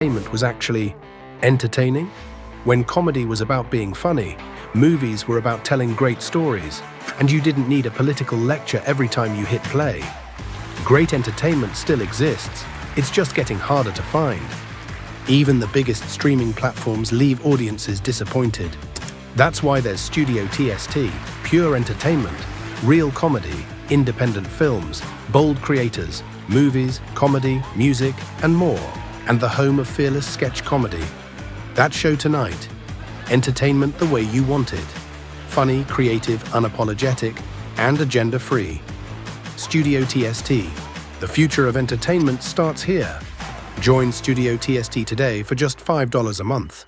entertainment was actually entertaining? When comedy was about being funny, movies were about telling great stories, and you didn't need a political lecture every time you hit play. Great entertainment still exists, it's just getting harder to find. Even the biggest streaming platforms leave audiences disappointed. That's why there's Studio TST, pure entertainment, real comedy, independent films, bold creators, movies, comedy, music, and more, and the home of fearless sketch comedy. That show tonight, entertainment the way you want it. Funny, creative, unapologetic, and agenda-free. Studio TST, the future of entertainment starts here. Join Studio TST today for just $5 a month.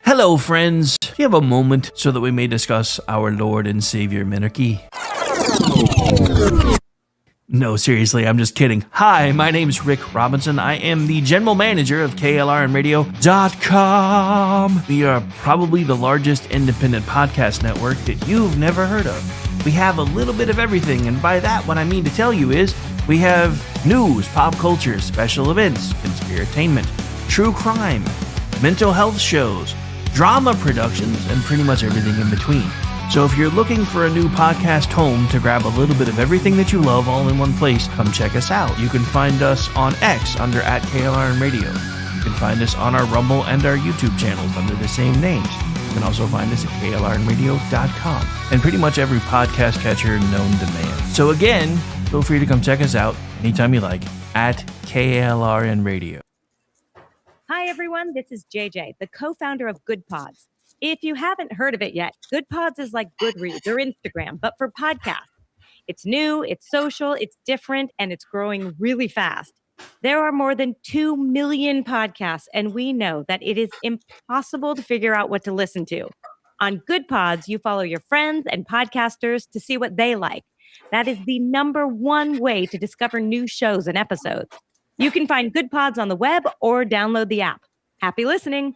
Hello, friends. Do you have a moment so that we may discuss our Lord and Savior Minarchy? No, seriously, I'm just kidding. Hi, my name's Rick Robinson. I am the general manager of KLRNradio.com. We are probably the largest independent podcast network that you've never heard of. We have a little bit of everything, and by that, what I mean to tell you is we have news, pop culture, special events, conspiratainment, true crime, mental health shows, drama productions, and pretty much everything in between. So if you're looking for a new podcast home to grab a little bit of everything that you love all in one place, come check us out. You can find us on X under @KLRNradio. You can find us on our Rumble and our YouTube channels under the same names. You can also find us at KLRNradio.com and pretty much every podcast catcher known to man. So again, feel free to come check us out anytime you like at KLRNradio. Hi, everyone. This is JJ, the co-founder of Good Pods. If you haven't heard of it yet, Good Pods is like Goodreads or Instagram, but for podcasts. It's new, it's social, it's different, and it's growing really fast. There are more than 2 million podcasts, and we know that it is impossible to figure out what to listen to. On Good Pods, you follow your friends and podcasters to see what they like. That is the #1 way to discover new shows and episodes. You can find Good Pods on the web or download the app. Happy listening.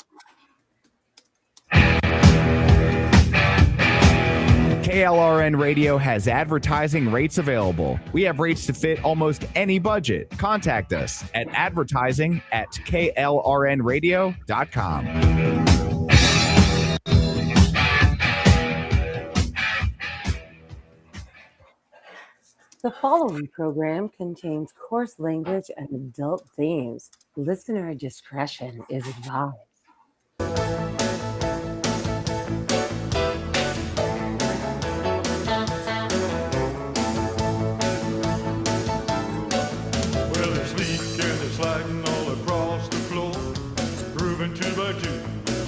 KLRN Radio has advertising rates available. We have rates to fit almost any budget. Contact us at advertising@klrnradio.com. The following program contains coarse language and adult themes. Listener discretion is advised.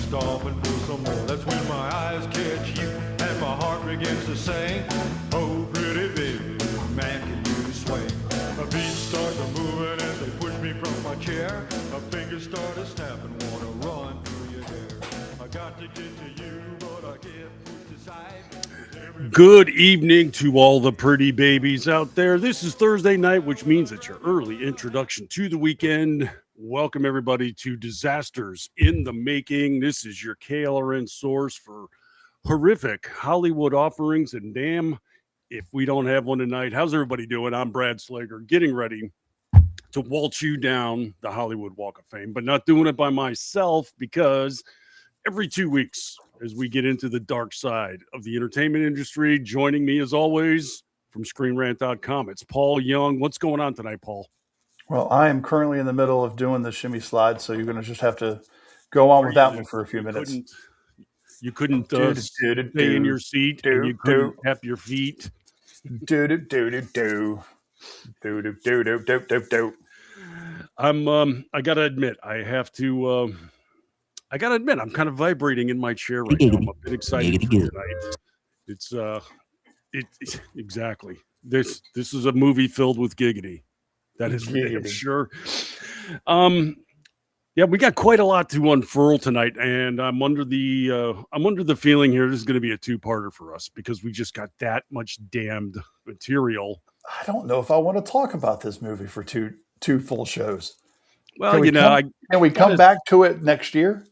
Stomping for some more. That's when my eyes catch you and my heart begins to sing. Oh, pretty baby, man, can you swing? My feet start to moving as they push me from my chair. My fingers start to snap and wanna run through your hair. I got to get to you, but I get pushed aside. Good evening to all the pretty babies out there. This is Thursday night, which means it's your early introduction to the weekend. Welcome, everybody, to Disasters in the Making. This is your KLRN source for horrific Hollywood offerings. And damn, if we don't have one tonight. How's everybody doing? I'm Brad Slager, getting ready to waltz you down the Hollywood Walk of Fame, but not doing it by myself because every 2 weeks, as we get into the dark side of the entertainment industry, joining me, as always, from ScreenRant.com, it's Paul Young. What's going on tonight, Paul? Well, I am currently in the middle of doing the shimmy slide, so you're going to just have to go on without me for a few minutes. You couldn't stay in your seat, and you couldn't tap your feet. I gotta admit, I'm kind of vibrating in my chair right now. I'm a bit excited for tonight. It's exactly. This is a movie filled with giggity. That is for damn sure. Yeah, we got quite a lot to unfurl tonight, and I'm under the feeling here this is going to be a two-parter for us because we just got that much damned material. I don't know if I want to talk about this movie for two full shows. Well, can we come back to it next year?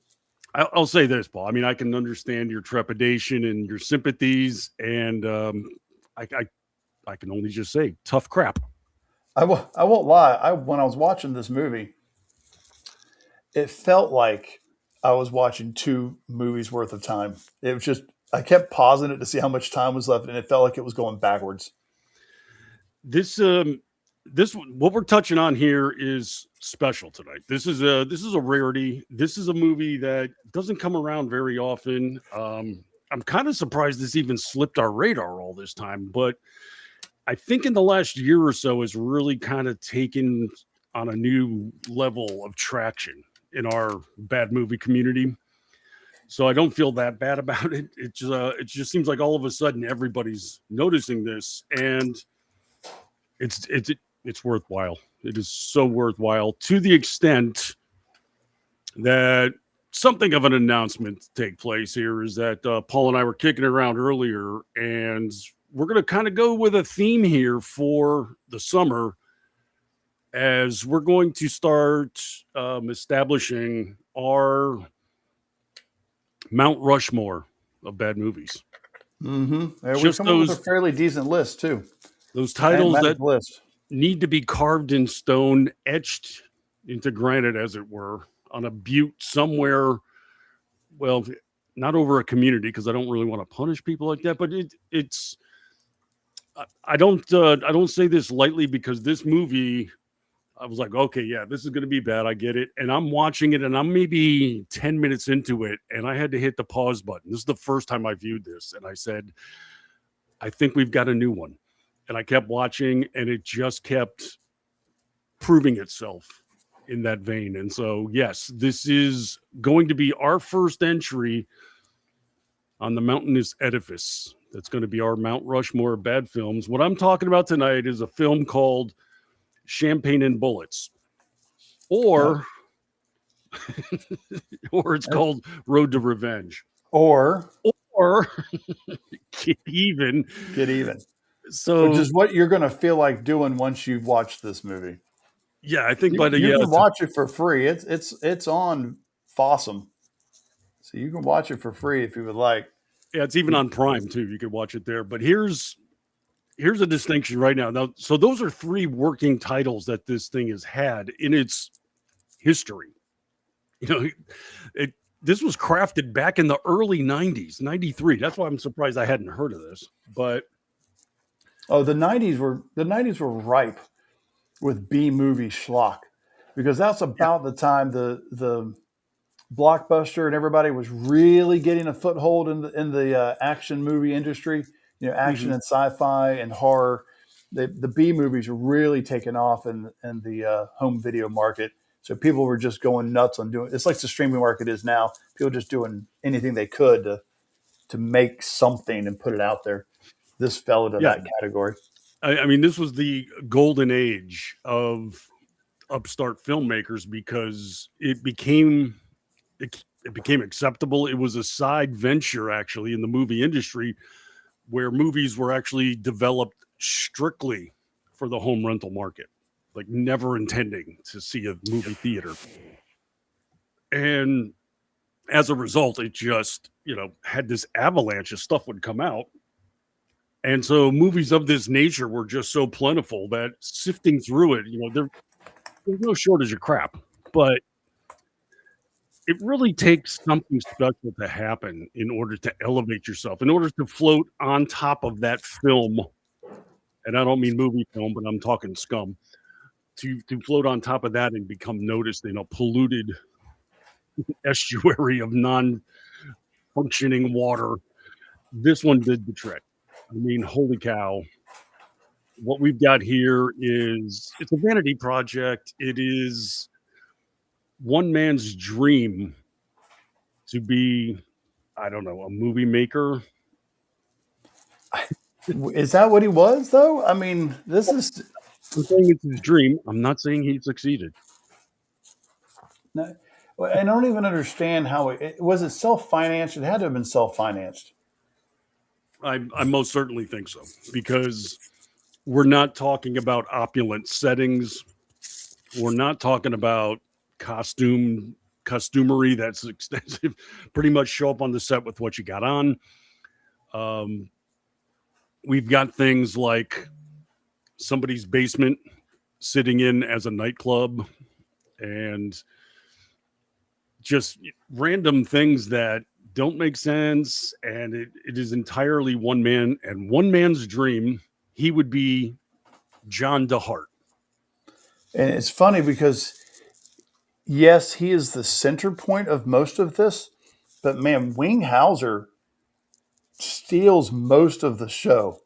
I'll say this, Paul. I mean, I can understand your trepidation and your sympathies, and I can only just say tough crap. I won't lie. When I was watching this movie, it felt like I was watching 2 movies worth of time. It was just I kept pausing it to see how much time was left, and it felt like it was going backwards. This what we're touching on here is special tonight. This is a rarity. This is a movie that doesn't come around very often. I'm kind of surprised this even slipped our radar all this time, but I think in the last year or so has really kind of taken on a new level of traction in our bad movie community. So I don't feel that bad about it. It just seems like all of a sudden everybody's noticing this, and it's worthwhile. It is so worthwhile, to the extent that something of an announcement take place here is that Paul and I were kicking around earlier, and we're going to kind of go with a theme here for the summer, as we're going to start establishing our Mount Rushmore of bad movies. Mm-hmm. We Just come up with a fairly decent list too. Those titles that list need to be carved in stone, etched into granite, as it were, on a butte somewhere. Well, not over a community, because I don't really want to punish people like that. But it's. I don't say this lightly, because this movie, I was like, okay, yeah, this is going to be bad. I get it. And I'm watching it, and I'm maybe 10 minutes into it, and I had to hit the pause button. This is the first time I viewed this, and I said, I think we've got a new one. And I kept watching, and it just kept proving itself in that vein. And so, yes, this is going to be our first entry on the mountainous edifice. That's going to be our Mount Rushmore of bad films. What I'm talking about tonight is a film called Champagne and Bullets, or it's called Road to Revenge, or Get Even. So, which is what you're going to feel like doing once you've watched this movie. Yeah, I think you can watch it for free. It's on Fossum, so you can watch it for free if you would like. Yeah, it's even on Prime too. You can watch it there. But here's a distinction right now. Now, so those are 3 working titles that this thing has had in its history. You know, this was crafted back in the early 90s, 93. That's why I'm surprised I hadn't heard of this. But the 90s were ripe with B movie schlock, because that's about the time the Blockbuster and everybody was really getting a foothold in the action movie industry. You know, action and sci-fi and horror. The B movies were really taking off in the home video market. So people were just going nuts on doing. It's like the streaming market is now. People just doing anything they could to make something and put it out there. This fell into that category. I mean, this was the golden age of upstart filmmakers, because it became acceptable. It was a side venture, actually, in the movie industry, where movies were actually developed strictly for the home rental market, like never intending to see a movie theater. And as a result, it just, had this avalanche of stuff would come out. And so movies of this nature were just so plentiful that sifting through it, there's no shortage of crap. But it really takes something special to happen in order to elevate yourself, in order to float on top of that film. And I don't mean movie film, but I'm talking scum. To float on top of that and become noticed in a polluted estuary of non-functioning water. This one did the trick. I mean, holy cow. What we've got here it's a vanity project. It is one man's dream to be, I don't know, a movie maker. Is that what he was, though? I mean, this is... I'm saying it's his dream. I'm not saying he succeeded. No, and I don't even understand how it was. It self-financed? It had to have been self-financed. I most certainly think so, because we're not talking about opulent settings. We're not talking about costumery that's extensive. Pretty much show up on the set with what you got on. We've got things like somebody's basement sitting in as a nightclub, and just random things that don't make sense. And it is entirely one man's dream. He would be John DeHart. And it's funny because, yes, he is the center point of most of this, but man, Wing Hauser steals most of the show.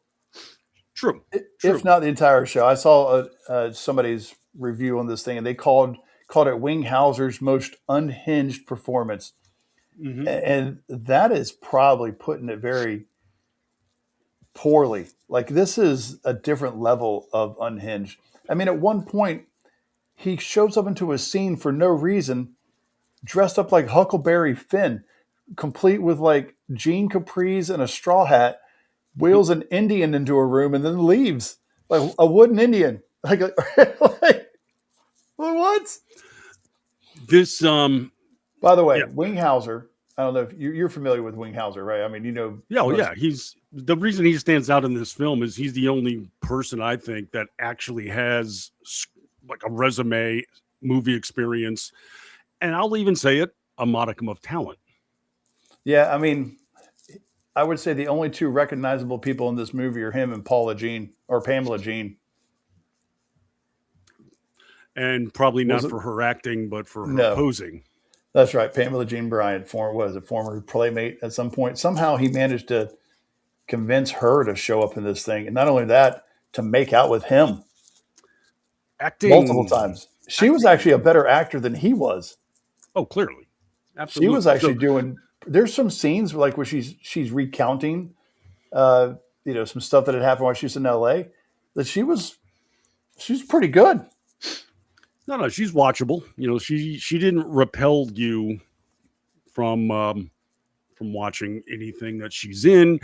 True. If not the entire show. I saw somebody's review on this thing, and they called it Wing Hauser's most unhinged performance. Mm-hmm. And that is probably putting it very poorly. Like, this is a different level of unhinged. I mean, at one point, he shows up into a scene for no reason, dressed up like Huckleberry Finn, complete with like jean capris and a straw hat, wheels an Indian into a room and then leaves, like a wooden Indian. Like what? This By the way, yeah. Wing Hauser, I don't know if you're familiar with Wing Hauser, right? I mean, you know. Yeah, he's the reason he stands out in this film is he's the only person I think that actually has like a resume, movie experience, and I'll even say it, a modicum of talent. Yeah, I mean, I would say the only two recognizable people in this movie are him and Pamela Jean. And probably not for her acting, but for her posing. That's right. Pamela Jean Bryant, former playmate at some point. Somehow he managed to convince her to show up in this thing. And not only that, to make out with him. Acting multiple times. She was actually a better actor than he was. Oh, clearly. Absolutely. She was actually there's some scenes like where she's recounting some stuff that had happened while she was in LA, that she's pretty good. No, she's watchable. You know, she didn't repel you from watching anything that she's in.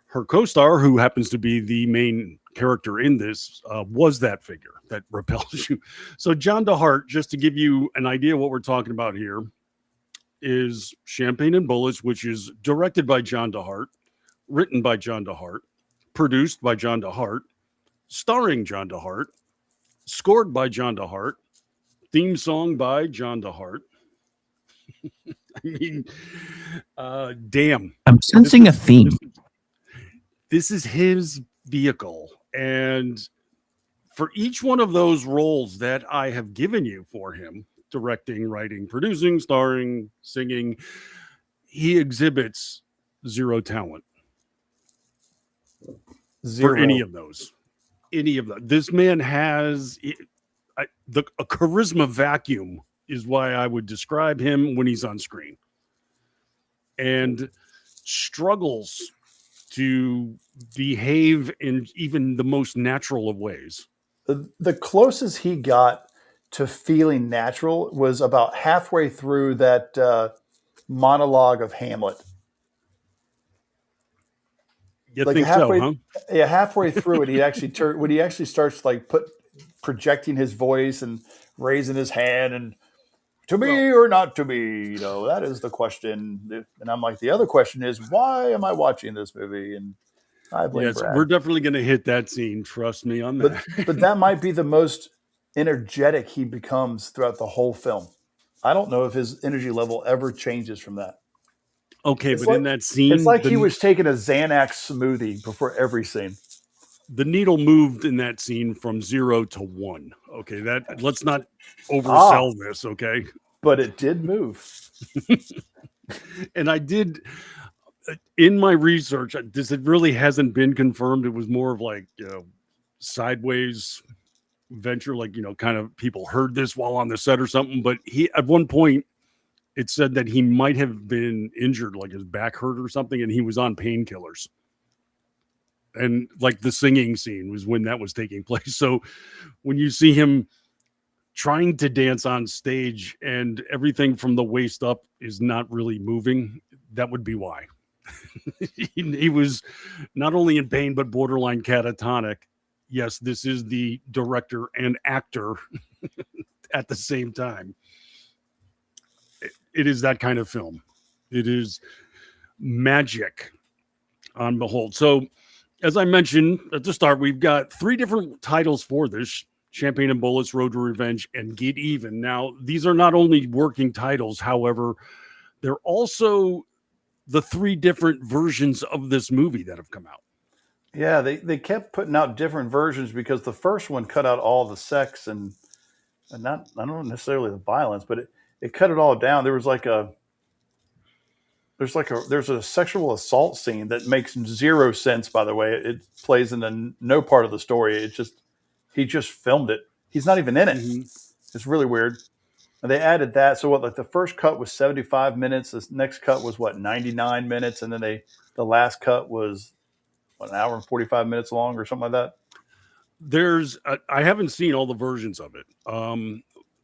Her co-star, who happens to be the main character in this, was that figure that repels you. So John DeHart, just to give you an idea of what we're talking about here, is Champagne and Bullets, which is directed by John DeHart, written by John DeHart, produced by John DeHart, starring John DeHart, scored by John DeHart, theme song by John DeHart. I mean, damn. I'm sensing a theme. This is his vehicle. And for each one of those roles that I have given you for him, directing, writing, producing, starring, singing, he exhibits zero talent. For any of those. This man has a charisma vacuum is why I would describe him when he's on screen, and struggles to behave in even the most natural of ways. The closest he got to feeling natural was about halfway through that monologue of Hamlet. You like think so, huh? Yeah, halfway through it, he actually when he actually starts like projecting his voice and raising his hand and to me or not to me, that is the question. And I'm like, the other question is, why am I watching this movie? And I blame Brad. We're definitely going to hit that scene. Trust me on that. But that might be the most energetic he becomes throughout the whole film. I don't know if his energy level ever changes from that. Okay, but in that scene, it's like he was taking a Xanax smoothie before every scene. The needle moved in that scene from 0 to 1. Okay, let's not oversell this. Okay, but it did move, and I did in my research. This it really hasn't been confirmed. It was more of like sideways venture, like kind of people heard this while on the set or something. But he at one point. It said that he might have been injured, like his back hurt or something, and he was on painkillers. And like the singing scene was when that was taking place. So when you see him trying to dance on stage and everything from the waist up is not really moving, that would be why. He was not only in pain, but borderline catatonic. Yes, this is the director and actor at the same time. It is that kind of film. It is magic on behold. So, as I mentioned at the start, we've got 3 different titles for this. Champagne and Bullets, Road to Revenge, and Get Even. Now, these are not only working titles, however, they're also the 3 different versions of this movie that have come out. Yeah, they kept putting out different versions because the first one cut out all the sex and not, I don't know necessarily the violence, but it cut it all down. There's a sexual assault scene that makes 0 sense, by the way. It plays in no part of the story. He just filmed it. He's not even in it. It's really weird. And they added that. So the first cut was 75 minutes. The next cut was 99 minutes. And then the last cut was an hour and 45 minutes long or something like that. I haven't seen all the versions of it.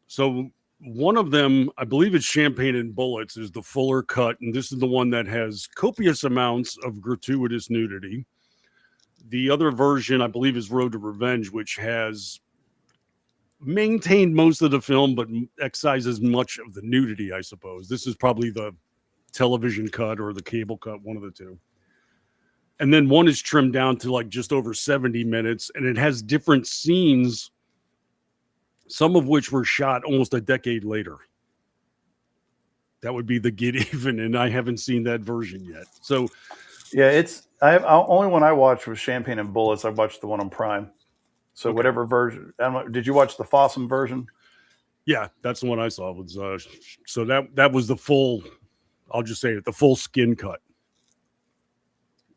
So one of them, I believe it's Champagne and Bullets, is the fuller cut. And this is the one that has copious amounts of gratuitous nudity. The other version, I believe, is Road to Revenge, which has maintained most of the film, but excises much of the nudity, I suppose. This is probably the television cut or the cable cut, one of the two. And then one is trimmed down to just over 70 minutes, and it has different scenes, some of which were shot almost a decade later. That would be the Get Even, and I haven't seen that version yet. So, yeah, only one I watched was Champagne and Bullets. I watched the one on Prime. So okay. Whatever version. Did you watch the Fossum version? Yeah, that's the one I saw. So that was the full. I'll just say it, the full skin cut.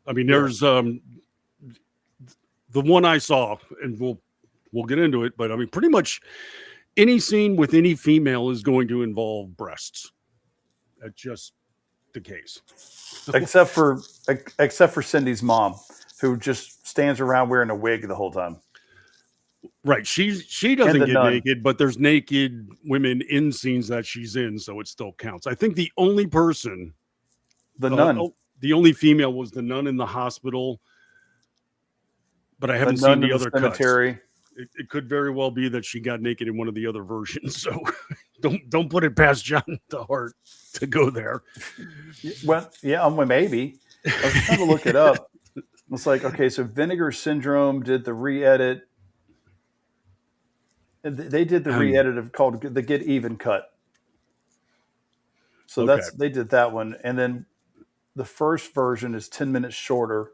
I mean, there's the one I saw, and we'll get into it. But I mean, pretty much any scene with any female is going to involve breasts. That's just the case. Except for Cindy's mom, who just stands around wearing a wig the whole time. Right. She doesn't get naked, but there's naked women in scenes that she's in, so it still counts. I think the only person, the nun, the only female was the nun in the hospital, but I haven't seen the other cemetery. Cuts. It could very well be that she got naked in one of the other versions. So don't put it past John DeHart to go there. Well, yeah, maybe. I was trying to look it up. It's like, okay, so Vinegar Syndrome did the re-edit. They did the re-edit called the Get Even cut. So they did that one. And then the first version is 10 minutes shorter.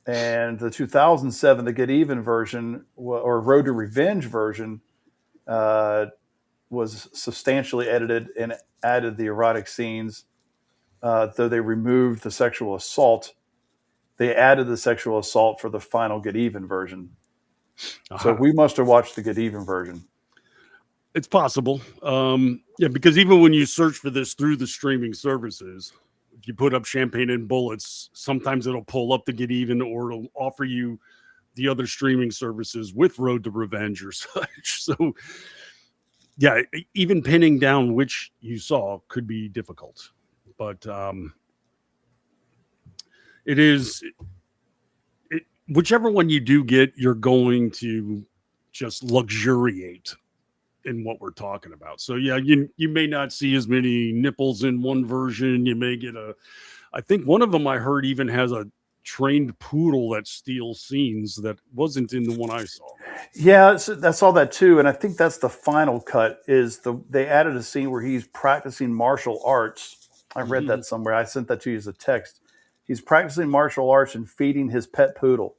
And the 2007, the Get Even version, or Road to Revenge version, was substantially edited and added the erotic scenes. Though they removed the sexual assault, they added the sexual assault for the final Get Even version. Uh-huh. So we must have watched the Get Even version. It's possible. Yeah, because even when you search for this through the streaming services, if you put up Champagne and Bullets, sometimes it'll pull up the Get Even, or it'll offer you the other streaming services with Road to Revenge or such. So, yeah, even pinning down which you saw could be difficult. But it is... whichever one you do get, you're going to just luxuriate in what we're talking about. So yeah, you may not see as many nipples in one version. You may get I think one of them I heard even has a trained poodle that steals scenes that wasn't in the one I saw. Yeah, I saw that too. And I think that's the final cut they added a scene where he's practicing martial arts. I read that somewhere. I sent that to you as a text. He's practicing martial arts and feeding his pet poodle.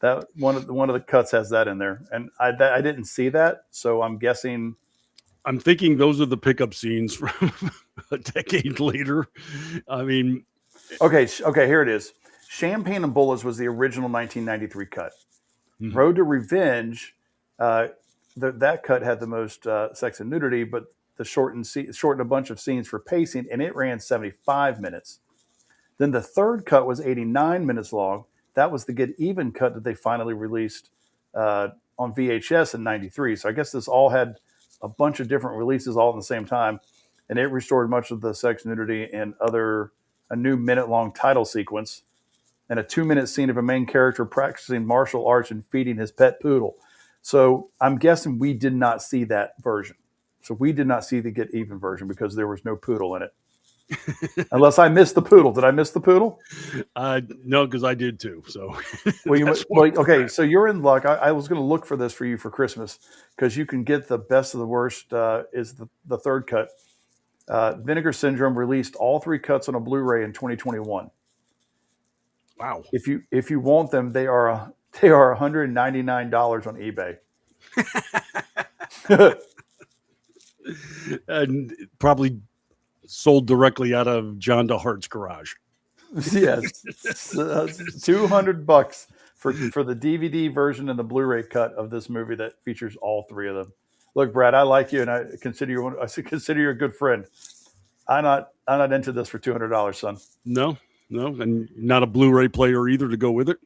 That one of the cuts has that in there, and I didn't see that, so I'm guessing. I'm thinking those are the pickup scenes from a decade later. I mean, okay, here it is. Champagne and Bullets was the original 1993 cut. Mm-hmm. Road to Revenge, that cut had the most sex and nudity, but the shortened a bunch of scenes for pacing, and it ran 75 minutes. Then the third cut was 89 minutes long. That was the Get Even cut that they finally released on VHS in 93. So I guess this all had a bunch of different releases all at the same time. And it restored much of the sex, nudity, and a new minute-long title sequence and a 2-minute scene of a main character practicing martial arts and feeding his pet poodle. So I'm guessing we did not see that version. So we did not see the Get Even version because there was no poodle in it. Unless I missed the poodle. Did I miss the poodle? No, because I did too. So, Okay. So you're in luck. I was going to look for this for you for Christmas because you can get the best of the worst. Is the third cut. Vinegar Syndrome released all 3 cuts on a Blu-ray in 2021. Wow. If you want them, they are $199 on eBay. And probably sold directly out of John DeHart's garage. Yes, $200 for the DVD version and the Blu-ray cut of this movie that features all 3 of them. Look, Brad, I like you, and I consider you a good friend. I'm not into this for $200, son. No, and not a Blu-ray player either to go with it.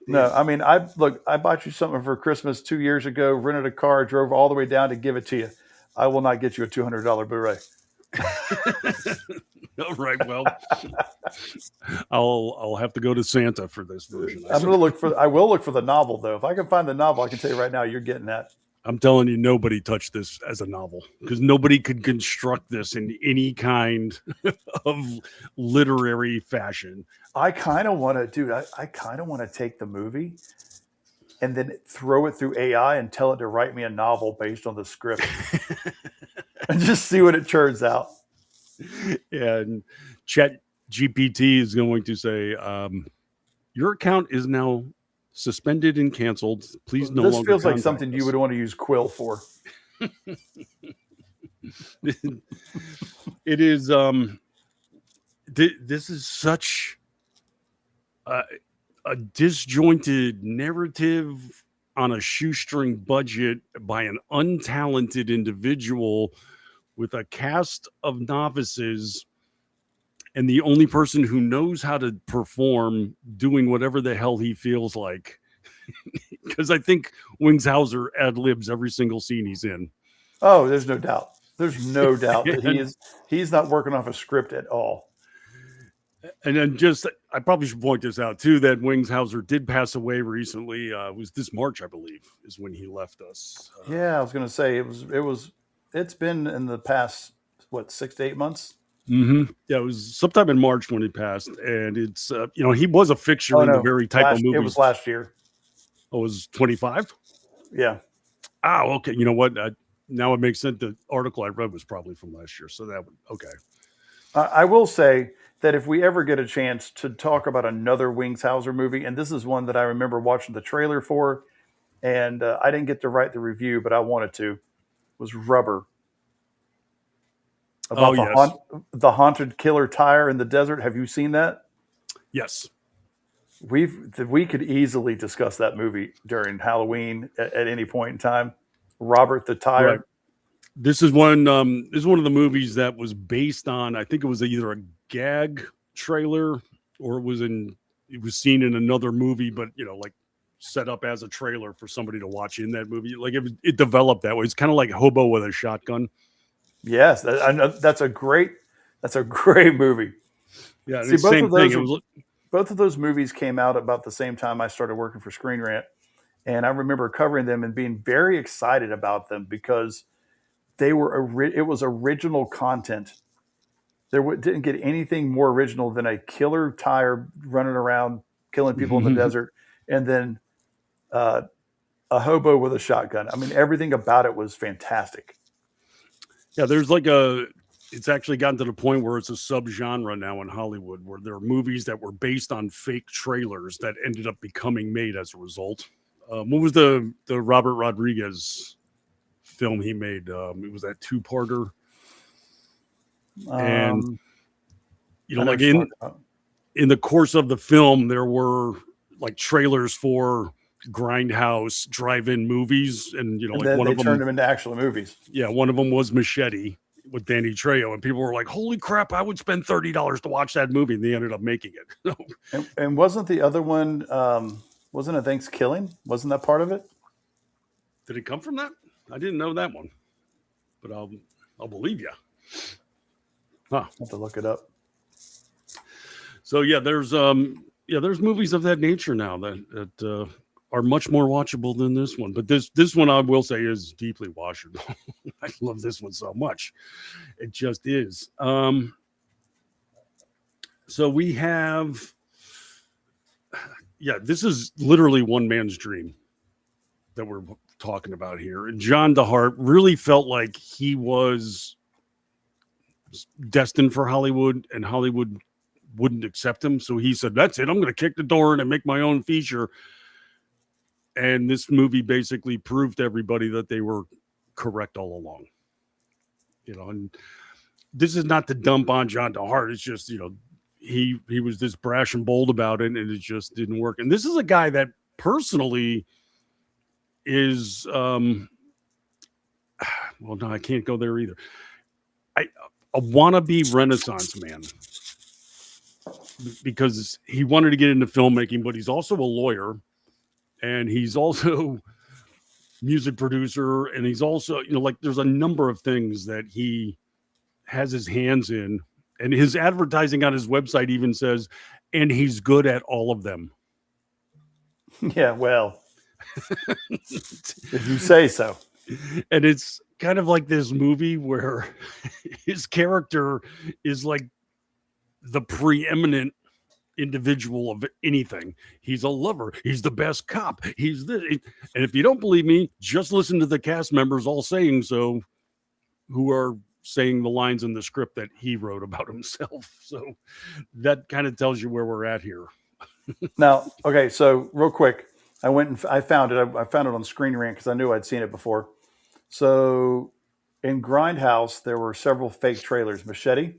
No, I mean, I bought you something for Christmas 2 years ago. Rented a car, drove all the way down to give it to you. I will not get you a $200 Blu-ray. All right, well, I'll have to go to Santa for this version. I will look for the novel though. If I can find the novel, I can tell you right now, you're getting that. I'm telling you, nobody touched this as a novel because nobody could construct this in any kind of literary fashion. I kind of want to, dude. I kind of want to take the movie and then throw it through AI and tell it to write me a novel based on the script and just see what it turns out. And Chat GPT is going to say, your account is now suspended and canceled. Please no longer. This feels like something you would want to use Quill for. It is. This is such a disjointed narrative on a shoestring budget by an untalented individual with a cast of novices and the only person who knows how to perform doing whatever the hell he feels like. Because I think Wings Hauser ad-libs every single scene he's in. Oh, there's no doubt. There's no doubt that he's not working off a script at all. And then I probably should point this out too, that Wings Hauser did pass away recently. It was this March, I believe, is when he left us. Yeah, I was going to say it's been in the past, 6 to 8 months? Mm-hmm. Yeah, it was sometime in March when he passed. And it's, he was a fixture in the very type of movies. It was last year. Oh, it was 25? Yeah. Oh, okay. You know what? Now it makes sense. The article I read was probably from last year. So that would, okay. I will say that if we ever get a chance to talk about another Wings Hauser movie, and this is one that I remember watching the trailer for, and I didn't get to write the review, but I wanted to, was Rubber. About the haunted killer tire in the desert. Have you seen that? Yes. We could easily discuss that movie during Halloween at any point in time. Robert the Tire. Right. This is one of the movies that was based on, I think it was either a gag trailer or it was seen in another movie, but set up as a trailer for somebody to watch in that movie. Like it developed that way. It's kind of like Hobo with a Shotgun. Yes, I know that's a great movie. Yeah, see, same thing. Both of those movies came out about the same time I started working for Screen Rant, and I remember covering them and being very excited about them because it was original content. Didn't get anything more original than a killer tire running around killing people in the desert, and then a hobo with a shotgun. I mean, everything about it was fantastic. Yeah, there's it's actually gotten to the point where it's a subgenre now in Hollywood where there are movies that were based on fake trailers that ended up becoming made as a result. What was the Robert Rodriguez film he made? It was that 2-parter. And in the course of the film, there were trailers for Grindhouse drive-in movies, and then they turned them into actual movies. Yeah, one of them was Machete with Danny Trejo, and people were like, "Holy crap! I would spend $30 to watch that movie," and they ended up making it. and wasn't the other one? Wasn't it Thanksgiving? Wasn't that part of it? Did it come from that? I didn't know that one, but I'll believe you. Huh? I have to look it up. So there's movies of that nature now that are much more watchable than this one. But this one, I will say, is deeply watchable. I love this one so much. It just is. So we have, this is literally one man's dream that we're talking about here. And John DeHart really felt like he was destined for Hollywood, and Hollywood wouldn't accept him. So he said, that's it. I'm going to kick the door in and make my own feature. And this movie basically proved to everybody that they were correct all along. And this is not to dump on John DeHart. It's just, he was this brash and bold about it, and it just didn't work. And this is a guy that personally is, well, no, I can't go there either. A wannabe Renaissance man, because he wanted to get into filmmaking, but he's also a lawyer, and he's also music producer, and he's also, there's a number of things that he has his hands in, and his advertising on his website even says, and he's good at all of them. Yeah, well, if you say so. And it's kind of like this movie where his character is like the preeminent individual of anything. He's a lover. He's the best cop. He's this. And if you don't believe me, just listen to the cast members all saying so, who are saying the lines in the script that he wrote about himself. So that kind of tells you where we're at here. Now, okay, so real quick, I went and I found it. I found it on Screen Rant because I knew I'd seen it before. So in Grindhouse, there were several fake trailers. Machete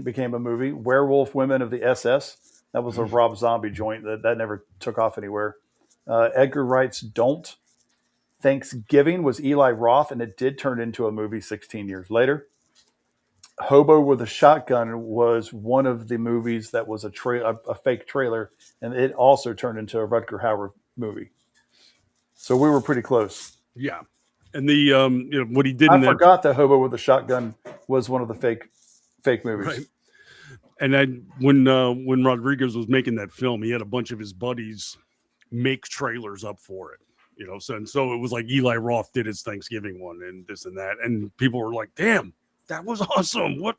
became a movie. Werewolf Women of the SS. That was a Rob Zombie joint that never took off anywhere. Edgar Wright's Don't. Thanksgiving was Eli Roth, and it did turn into a movie 16 years later. Hobo with a Shotgun was one of the movies that was a fake trailer, and it also turned into a Rutger Hauer movie. So we were pretty close. Yeah. And the what he did I forgot that Hobo with a Shotgun was one of the fake movies. Right. And when Rodriguez was making that film, he had a bunch of his buddies make trailers up for it. So it was like Eli Roth did his Thanksgiving one and this and that. And people were like, damn, that was awesome. What?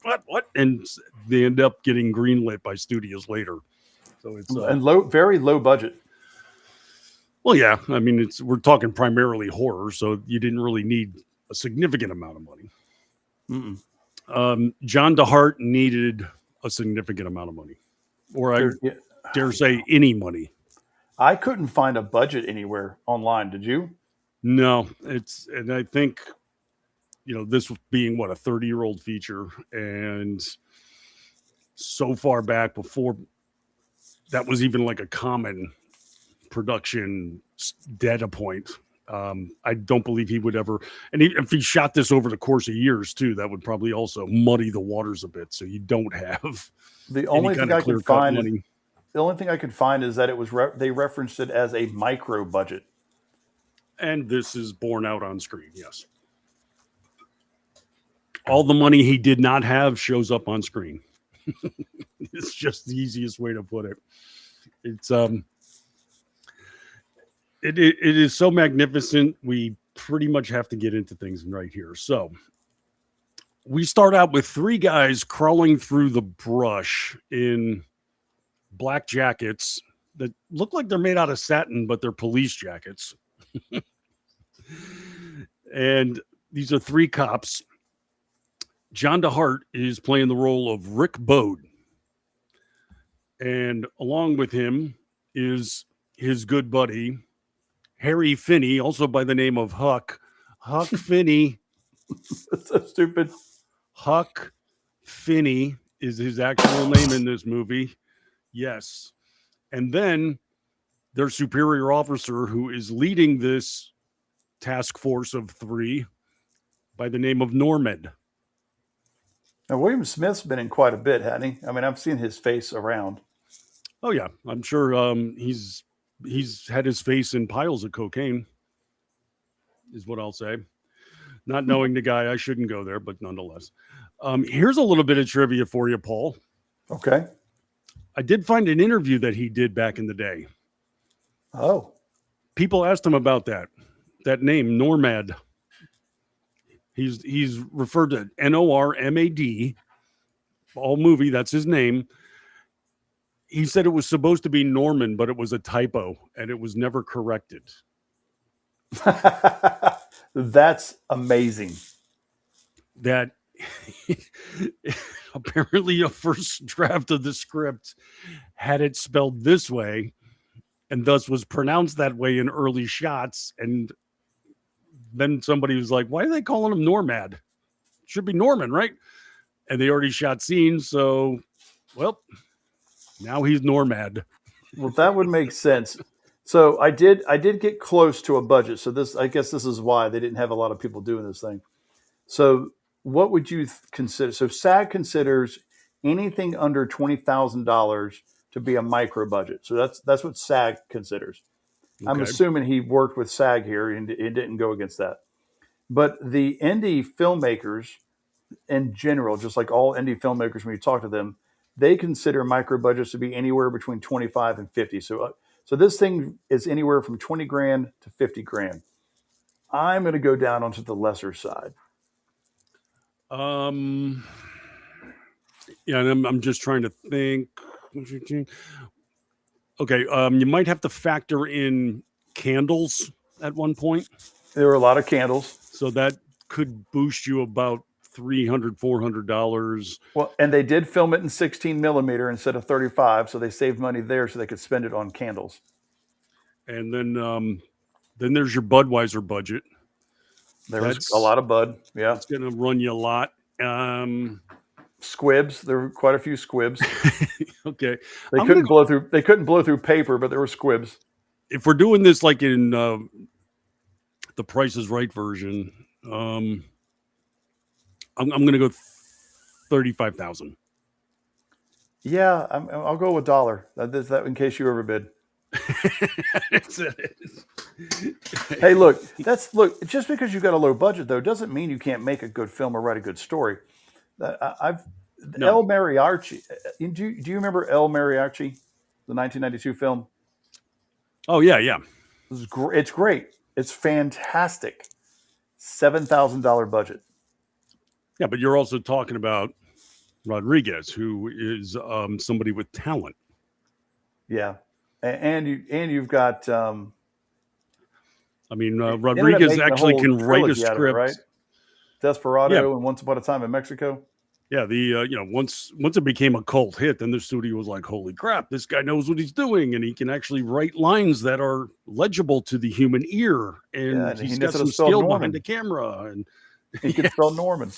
And they end up getting greenlit by studios later. So it's and very low budget. Well, yeah. I mean, we're talking primarily horror, so you didn't really need a significant amount of money. John DeHart needed a significant amount of money, or I dare say any money. I couldn't find a budget anywhere online. Did you? No, and I think, this being a 30-year-old feature, and so far back before that was even like a common production data point. I don't believe he would ever, and if he shot this over the course of years too, that would probably also muddy the waters a bit. So you don't have the only thing I could find. The only thing I could find is that it was they referenced it as a micro budget. And this is borne out on screen, yes. All the money he did not have shows up on screen. It's just the easiest way to put it. It's it is so magnificent. We pretty much have to get into things right here. So we start out with three guys crawling through the brush in black jackets that look like they're made out of satin, but they're police jackets. And these are three cops. John DeHart is playing the role of Rick Bode. And along with him is his good buddy, Harry Finney, also by the name of Huck. Huck Finney. That's so stupid. Huck Finney is his actual name in this movie. Yes. And then their superior officer who is leading this task force of three by the name of Normed. Now, William Smith's been in quite a bit, hasn't he? I mean, I've seen his face around. Oh, yeah. I'm sure he's had his face in piles of cocaine, is what I'll say. Not knowing the guy, I shouldn't go there, but nonetheless. Here's a little bit of trivia for you, Paul. Okay. I did find an interview that he did back in the day. Oh. People asked him about that name, Normad. He's referred to Normad, all movie, that's his name. he said it was supposed to be Norman, but it was a typo and it was never corrected. That's amazing. That apparently a first draft of the script had it spelled this way and thus was pronounced that way in early shots. And then somebody was like, why are they calling him Normad? Should be Norman, right? And they already shot scenes. So, well, now he's Normad. Well, that would make sense. So I did get close to a budget. So I guess this is why they didn't have a lot of people doing this thing. So what would you consider? So SAG considers anything under $20,000 to be a micro budget. So that's what SAG considers. Okay. I'm assuming he worked with SAG here and it didn't go against that. But the indie filmmakers in general, just like all indie filmmakers, when you talk to them, they consider micro budgets to be anywhere between 25 and 50. So this thing is anywhere from 20 grand to 50 grand. I'm going to go down onto the lesser side. Yeah, and I'm just trying to think. Okay, you might have to factor in candles at one point. There were a lot of candles. So that could boost you about $300, $400. Well, and they did film it in 16 millimeter instead of 35, so they saved money there so they could spend it on candles. And then there's your Budweiser budget. That's a lot of Bud. Yeah, it's going to run you a lot. Squibs. There were quite a few squibs. Okay, they couldn't blow through paper, but there were squibs. If we're doing this like in the Price is Right version, I'm going to go 35,000. Yeah, I'll go with $1. That in case you overbid. Hey, look. Just because you've got a low budget though doesn't mean you can't make a good film or write a good story. El Mariachi. Do you remember El Mariachi, the 1992 film? Oh yeah. It's great. It's fantastic. $7,000 budget. Yeah, but you're also talking about Rodriguez, who is somebody with talent. Yeah, and you've got. Rodriguez actually can write a script, right? Desperado and Once Upon a Time in Mexico. Yeah, once it became a cult hit, then the studio was like, "Holy crap, this guy knows what he's doing, and he can actually write lines that are legible to the human ear, and he's got some skill behind the camera, and he can spell Norman."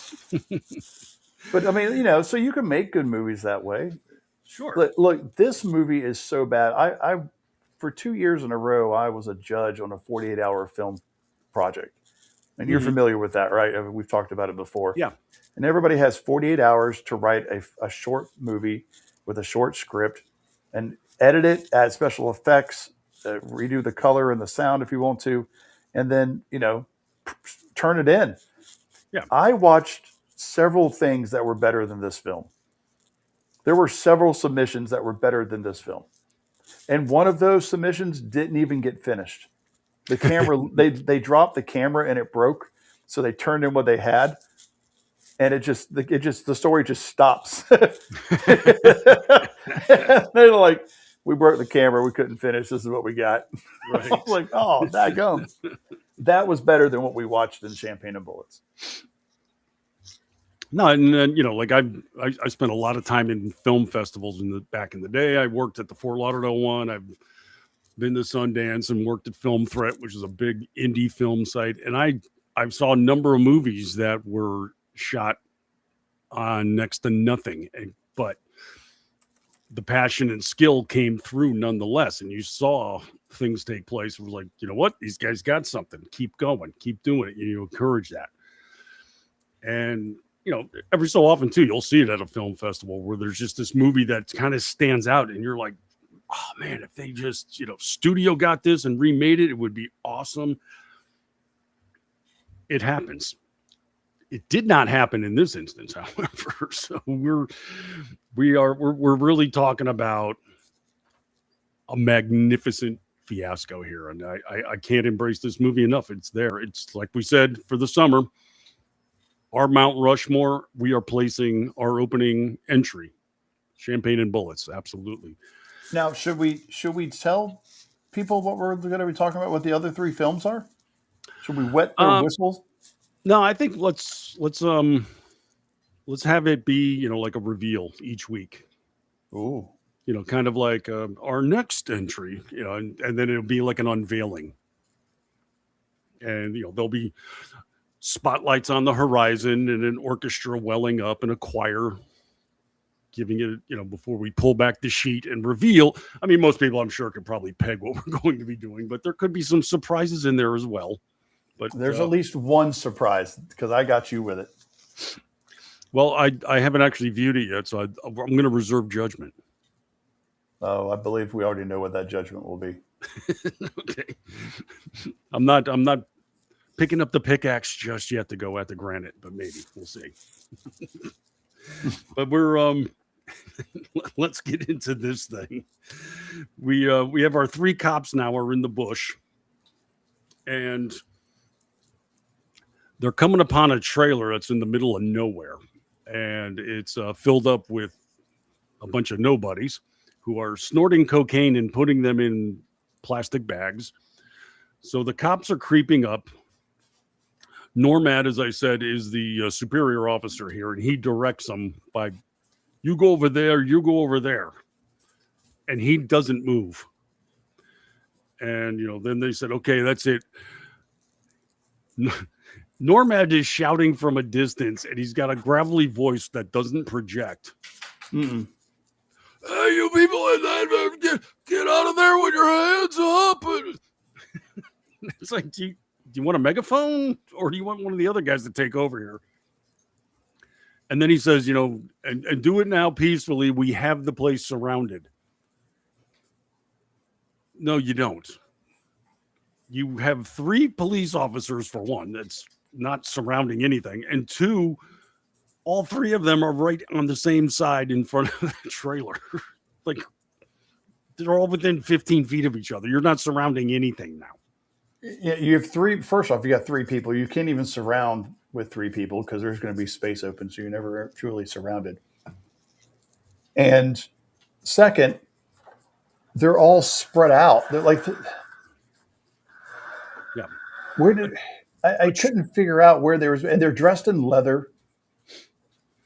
But I mean, so you can make good movies that way. Sure. Look, this movie is so bad. I for 2 years in a row, I was a judge on a 48-hour film project. And you're familiar with that, right? I mean, we've talked about it before. Yeah. And everybody has 48 hours to write a short movie with a short script and edit it, add special effects, redo the color and the sound if you want to, and then, turn it in. Yeah. I watched several things that were better than this film. There were several submissions that were better than this film. And one of those submissions didn't even get finished. The camera, they dropped the camera and it broke. So they turned in what they had. And the story just stops. They're like, we broke the camera. We couldn't finish. This is what we got. Right. I was like, oh, daggum. That was better than what we watched in Champagne and Bullets. No, and then, I spent a lot of time in film festivals back in the day. I worked at the Fort Lauderdale one. I've been to Sundance and worked at Film Threat, which is a big indie film site. And I saw a number of movies that were shot on next to nothing, but the passion and skill came through nonetheless. And you saw things take place. It was like, you know what? These guys got something. Keep going. Keep doing it. You encourage that. And every so often too, you'll see it at a film festival where there's just this movie that kind of stands out and you're like, oh man, if they just, studio got this and remade it, it would be awesome. It happens. It did not happen in this instance, however. So we're really talking about a magnificent fiasco here. And I can't embrace this movie enough. It's there. It's like we said for the summer, our Mount Rushmore, we are placing our opening entry, Champagne and Bullets. Absolutely. Now, should we tell people what we're going to be talking about? What the other three films are? Should we wet their whistles? No, I think let's have it be, like a reveal each week. Ooh, Kind of like our next entry, and then it'll be like an unveiling, and there'll be spotlights on the horizon and an orchestra welling up and a choir giving it, before we pull back the sheet and reveal. I mean, most people I'm sure could probably peg what we're going to be doing, but there could be some surprises in there as well. But there's at least one surprise because I got you with it. Well, I haven't actually viewed it yet, so I'm going to reserve judgment. Oh, I believe we already know what that judgment will be. Okay. I'm not picking up the pickaxe just yet to go at the granite, but maybe we'll see. But we're let's get into this thing. We have our three cops now are in the bush, and they're coming upon a trailer that's in the middle of nowhere, and it's filled up with a bunch of nobodies who are snorting cocaine and putting them in plastic bags. So the cops are creeping up. Normad, as I said, is the superior officer here, and he directs them by, you go over there, you go over there. And he doesn't move. And, then they said, okay, that's it. Normad is shouting from a distance, and he's got a gravelly voice that doesn't project. Mm-mm. Hey, you people in that, get out of there with your hands up. It's like, do you want a megaphone, or do you want one of the other guys to take over here? And then he says, and do it now peacefully. We have the place surrounded. No, you don't. You have three police officers, for one, that's not surrounding anything. And two, all three of them are right on the same side in front of the trailer. Like, they're all within 15 feet of each other. You're not surrounding anything now. Yeah, you have three. First off, you got three people. You can't even surround with three people because there's going to be space open, so you're never truly surrounded. And second, they're all spread out. They're like, yeah. Where did I couldn't figure out where they were, and they're dressed in leather.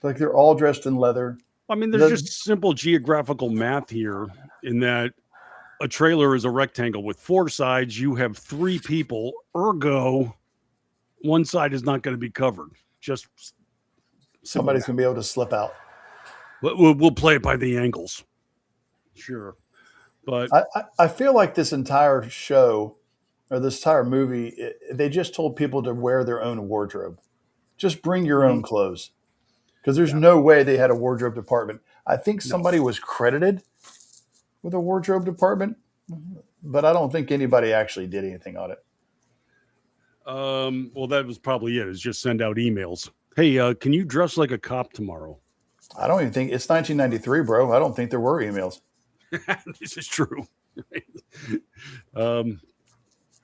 Like they're all dressed in leather. I mean, there's just simple geographical math here in that a trailer is a rectangle with four sides. You have three people, ergo, one side is not going to be covered. Just somebody's going to be able to slip out. We'll play it by the angles. Sure. But I feel like this entire show or this entire movie, they just told people to wear their own wardrobe. Just bring your own clothes. Because there's no way they had a wardrobe department. I think somebody was credited with a wardrobe department, but I don't think anybody actually did anything on it. Well, that was probably it. Is just send out emails. Hey, can you dress like a cop tomorrow? I don't even think it's 1993, bro. I don't think there were emails. This is true.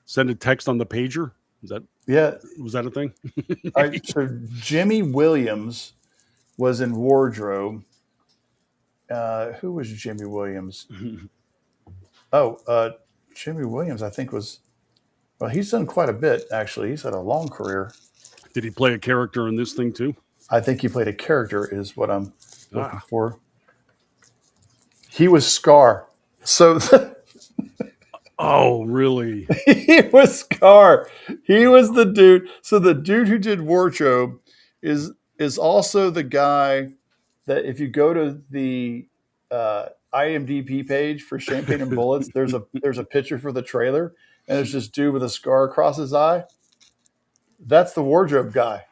Send a text on the pager. Was that a thing? All right, so Jimmy Williams was in wardrobe. Who was Jimmy Williams? Jimmy Williams, I think he's done quite a bit, actually. He's had a long career. Did he play a character in this thing too? I think he played a character is what I'm looking for. He was Scar. So oh, really? He was Scar. He was the dude. So the dude who did wardrobe is also the guy that if you go to the IMDb page for Champagne and Bullets, there's a picture for the trailer, and there's this dude with a scar across his eye. That's the wardrobe guy.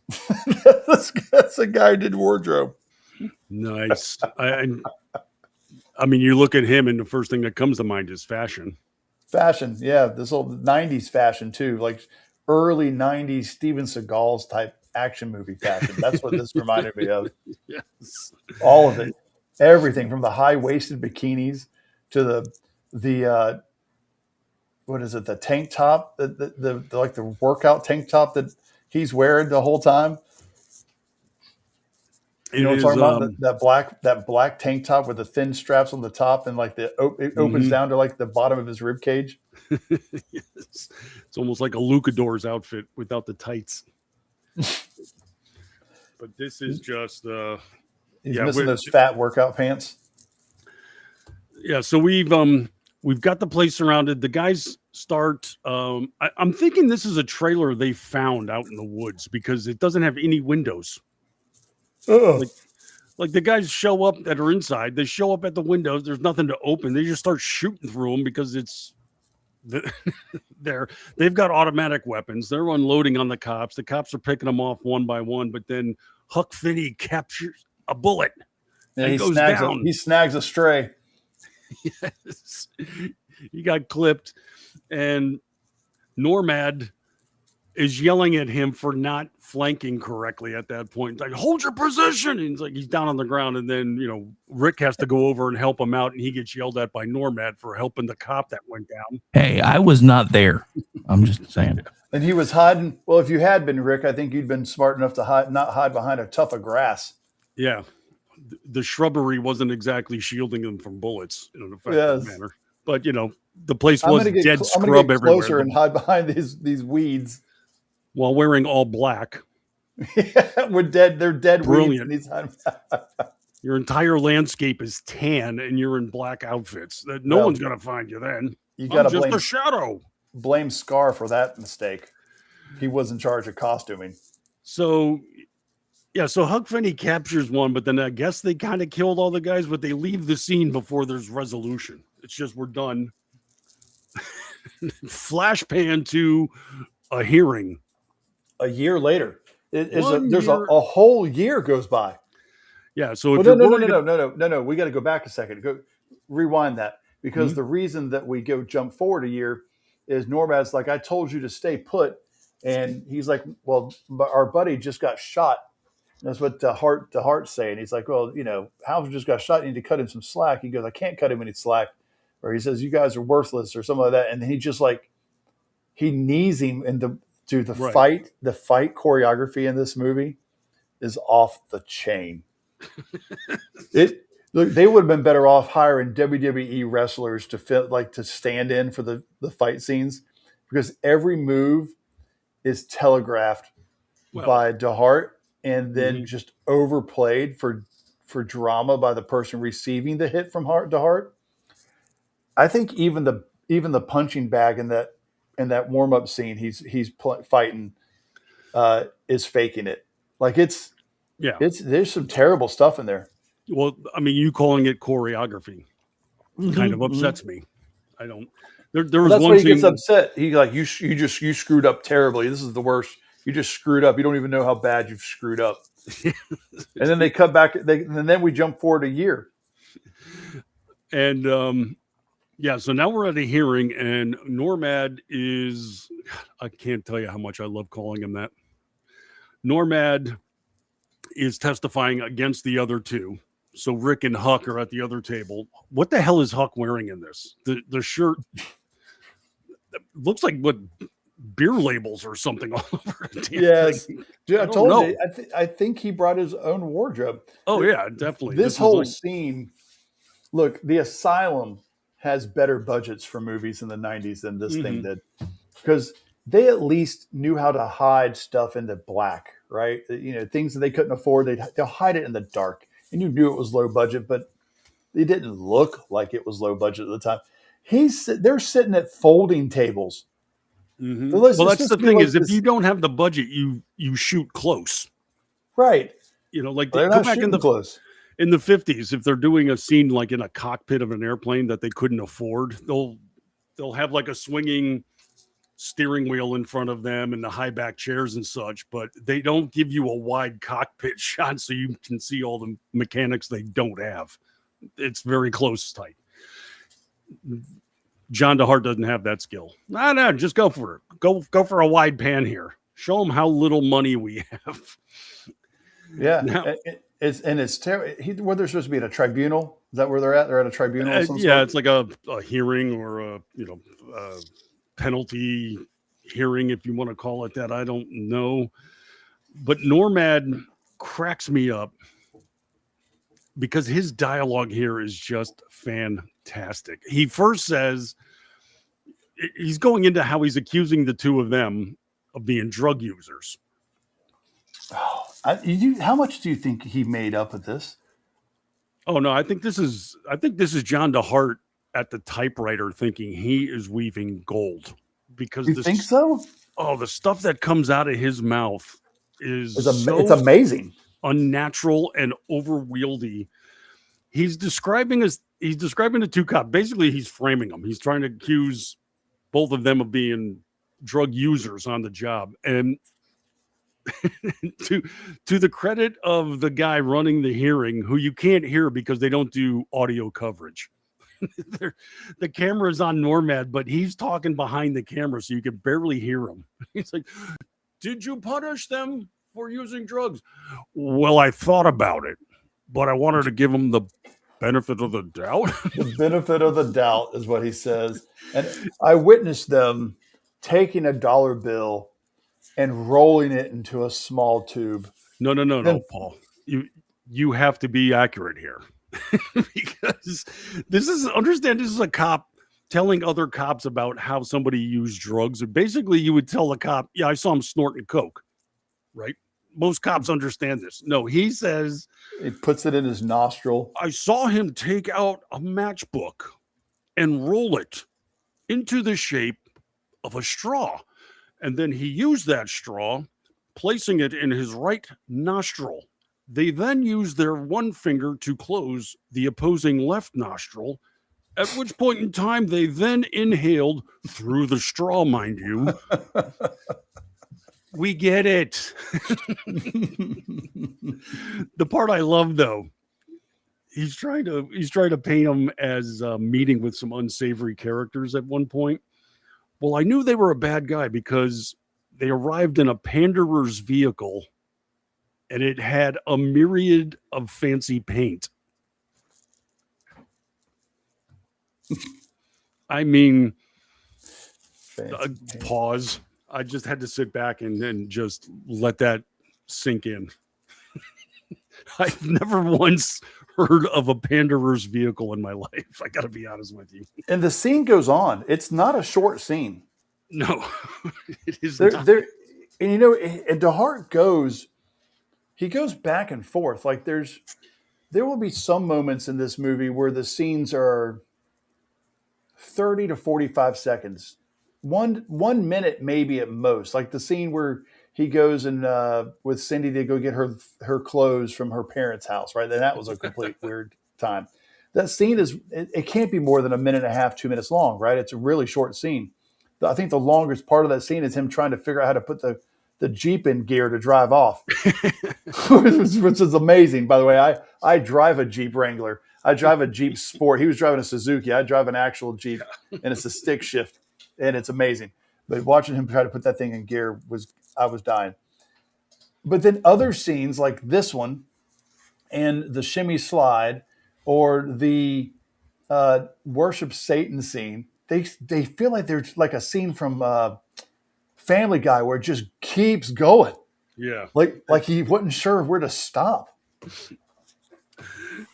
That's the guy who did wardrobe. Nice. I mean, you look at him, and the first thing that comes to mind is fashion. Fashion, yeah. This old 90s fashion, too. Like early 90s Steven Seagal's type action movie fashion. That's what this reminded me of. Yes. All of it. Everything from the high-waisted bikinis to the what is it? The tank top, the like the workout tank top that he's wearing the whole time. You know what I'm talking about? That black tank top with the thin straps on the top and like it opens down to like the bottom of his rib cage. Yes. It's almost like a Lucador's outfit without the tights. But this is just he's missing those fat workout pants. Yeah, so we've got the place surrounded. The guys start. I'm thinking this is a trailer they found out in the woods because it doesn't have any windows. Like the guys show up that are inside. They show up at the windows. There's nothing to open. They just start shooting through them because they've got automatic weapons. They're unloading on the cops. The cops are picking them off one by one. But then Huck Finney captures a bullet. Yeah, he snags a stray. Yes, he got clipped, and Normad is yelling at him for not flanking correctly at that point. Like, hold your position. And he's down on the ground, and then Rick has to go over and help him out, and he gets yelled at by Normad for helping the cop that went down. Hey, I was not there. I'm just saying. And he was hiding. Well, if you had been Rick, I think you'd been smart enough to not hide behind a tuft of grass. Yeah. The shrubbery wasn't exactly shielding them from bullets in an effective manner. But, the place was dead scrub everywhere. Closer and hide behind these weeds. While wearing all black. Yeah, they're dead. Brilliant. Weeds. Your entire landscape is tan and you're in black outfits. No one's going to find you then. You got to blame a shadow. Blame Scar for that mistake. He was in charge of costuming. So Huck Finney captures one, but then I guess they kind of killed all the guys, but they leave the scene before there's resolution. It's just, we're done. Flash pan to a hearing. A year later. There's a whole year goes by. Yeah. So no. We got to go back a second. Go rewind that because the reason that we jump forward a year is Normad's like, I told you to stay put. And he's like, well, our buddy just got shot. That's what Hart's saying. He's like, well, Hal just got shot. You need to cut him some slack. He goes, I can't cut him any slack. Or he says, you guys are worthless or something like that. And then he just he knees him into the fight. The fight choreography in this movie is off the chain. They would have been better off hiring WWE wrestlers to stand in for the fight scenes because every move is telegraphed by DeHart and then just overplayed for drama by the person receiving the hit from DeHart. I think even the punching bag in that warm up scene he's fighting is faking it. There's some terrible stuff in there. Well, I mean, you calling it choreography kind of upsets me. I don't. There was one scene. He gets upset. You screwed up terribly. This is the worst. You just screwed up. You don't even know how bad you've screwed up. And then they cut back. And then we jump forward a year. And so now we're at a hearing, and Normad is. I can't tell you how much I love calling him that. Normad is testifying against the other two. So Rick and Huck are at the other table. What the hell is Huck wearing in this? The shirt looks like beer labels or something all over it. Yes. Dude, I told you. I think he brought his own wardrobe. Oh, yeah, definitely. This whole scene, look, The Asylum has better budgets for movies in the 90s than this thing did. Because they at least knew how to hide stuff into black, right? Things that they couldn't afford, they'll hide it in the dark. And you knew it was low budget, but it didn't look like it was low budget at the time. They're sitting at folding tables. Mm-hmm. Well, that's the thing is if you don't have the budget, you shoot close. Right. They're go not back close. In the 50s, if they're doing a scene like in a cockpit of an airplane that they couldn't afford, they'll have like a swinging steering wheel in front of them and the high back chairs and such, but they don't give you a wide cockpit shot so you can see all the mechanics they don't have. It's very close tight. John DeHart doesn't have that skill. No, just go for it. Go for a wide pan here. Show them how little money we have. Yeah. Now, it's terrible. Where they're supposed to be at a tribunal. Is that where they're at? They're at a tribunal. It's like a hearing or a penalty hearing, if you want to call it that. I don't know. But Normad cracks me up because his dialogue here is just fantastic. He first says he's going into how he's accusing the two of them of being drug users. How much do you think he made up of this? Oh no, I think this is John DeHart at the typewriter thinking he is weaving gold, because You think so? Oh, the stuff that comes out of his mouth is It's amazing. unnatural and overwieldy. He's describing the two cops. Basically, he's framing them. He's trying to accuse both of them of being drug users on the job. And to the credit of the guy running the hearing, who you can't hear because they don't do audio coverage. The camera is on Normad, but he's talking behind the camera, so you can barely hear him. He's like, "Did you punish them for using drugs?" "Well, I thought about it, but I wanted to give them the benefit of the doubt." The benefit of the doubt is what he says. And I witnessed them taking a dollar bill and rolling it into a small tube. No, Paul. You have to be accurate here. Because this is a cop telling other cops about how somebody used drugs. And basically, you would tell the cop, "Yeah, I saw him snorting coke." Right? Most cops understand this. No, he says, He puts it in his nostril. "I saw him take out a matchbook and roll it into the shape of a straw. And then he used that straw, placing it in his right nostril. They then used their one finger to close the opposing left nostril, at which point in time they then inhaled through the straw, mind you." We get it. The part I love, though, he's trying to paint him as meeting with some unsavory characters at one point. "Well, I knew they were a bad guy because they arrived in a panderer's vehicle and it had a myriad of fancy paint." I mean, Fancy. pause. I just had to sit back and just let that sink in. I've never once heard of a panderer's vehicle in my life. I got to be honest with you. And the scene goes on. It's not a short scene. No, it is And not. DeHart goes back and forth. Like there will be some moments in this movie where the scenes are 30 to 45 seconds. 1 minute maybe at most. Like the scene where he goes and with Cindy to go get her clothes from her parents' house, right? And that was a complete weird time. That scene it can't be more than a minute and a half, 2 minutes long, right? It's a really short scene. I think the longest part of that scene is him trying to figure out how to put the Jeep in gear to drive off, which is amazing. By the way, I drive a Jeep Wrangler. I drive a Jeep Sport. He was driving a Suzuki. I drive an actual Jeep, and it's a stick shift, and it's amazing. But watching him try to put that thing in gear I was dying. But then other scenes like this one and the shimmy slide or the worship Satan scene, they feel like they're like a scene from Family Guy where it just keeps going. Yeah. Like he wasn't sure where to stop.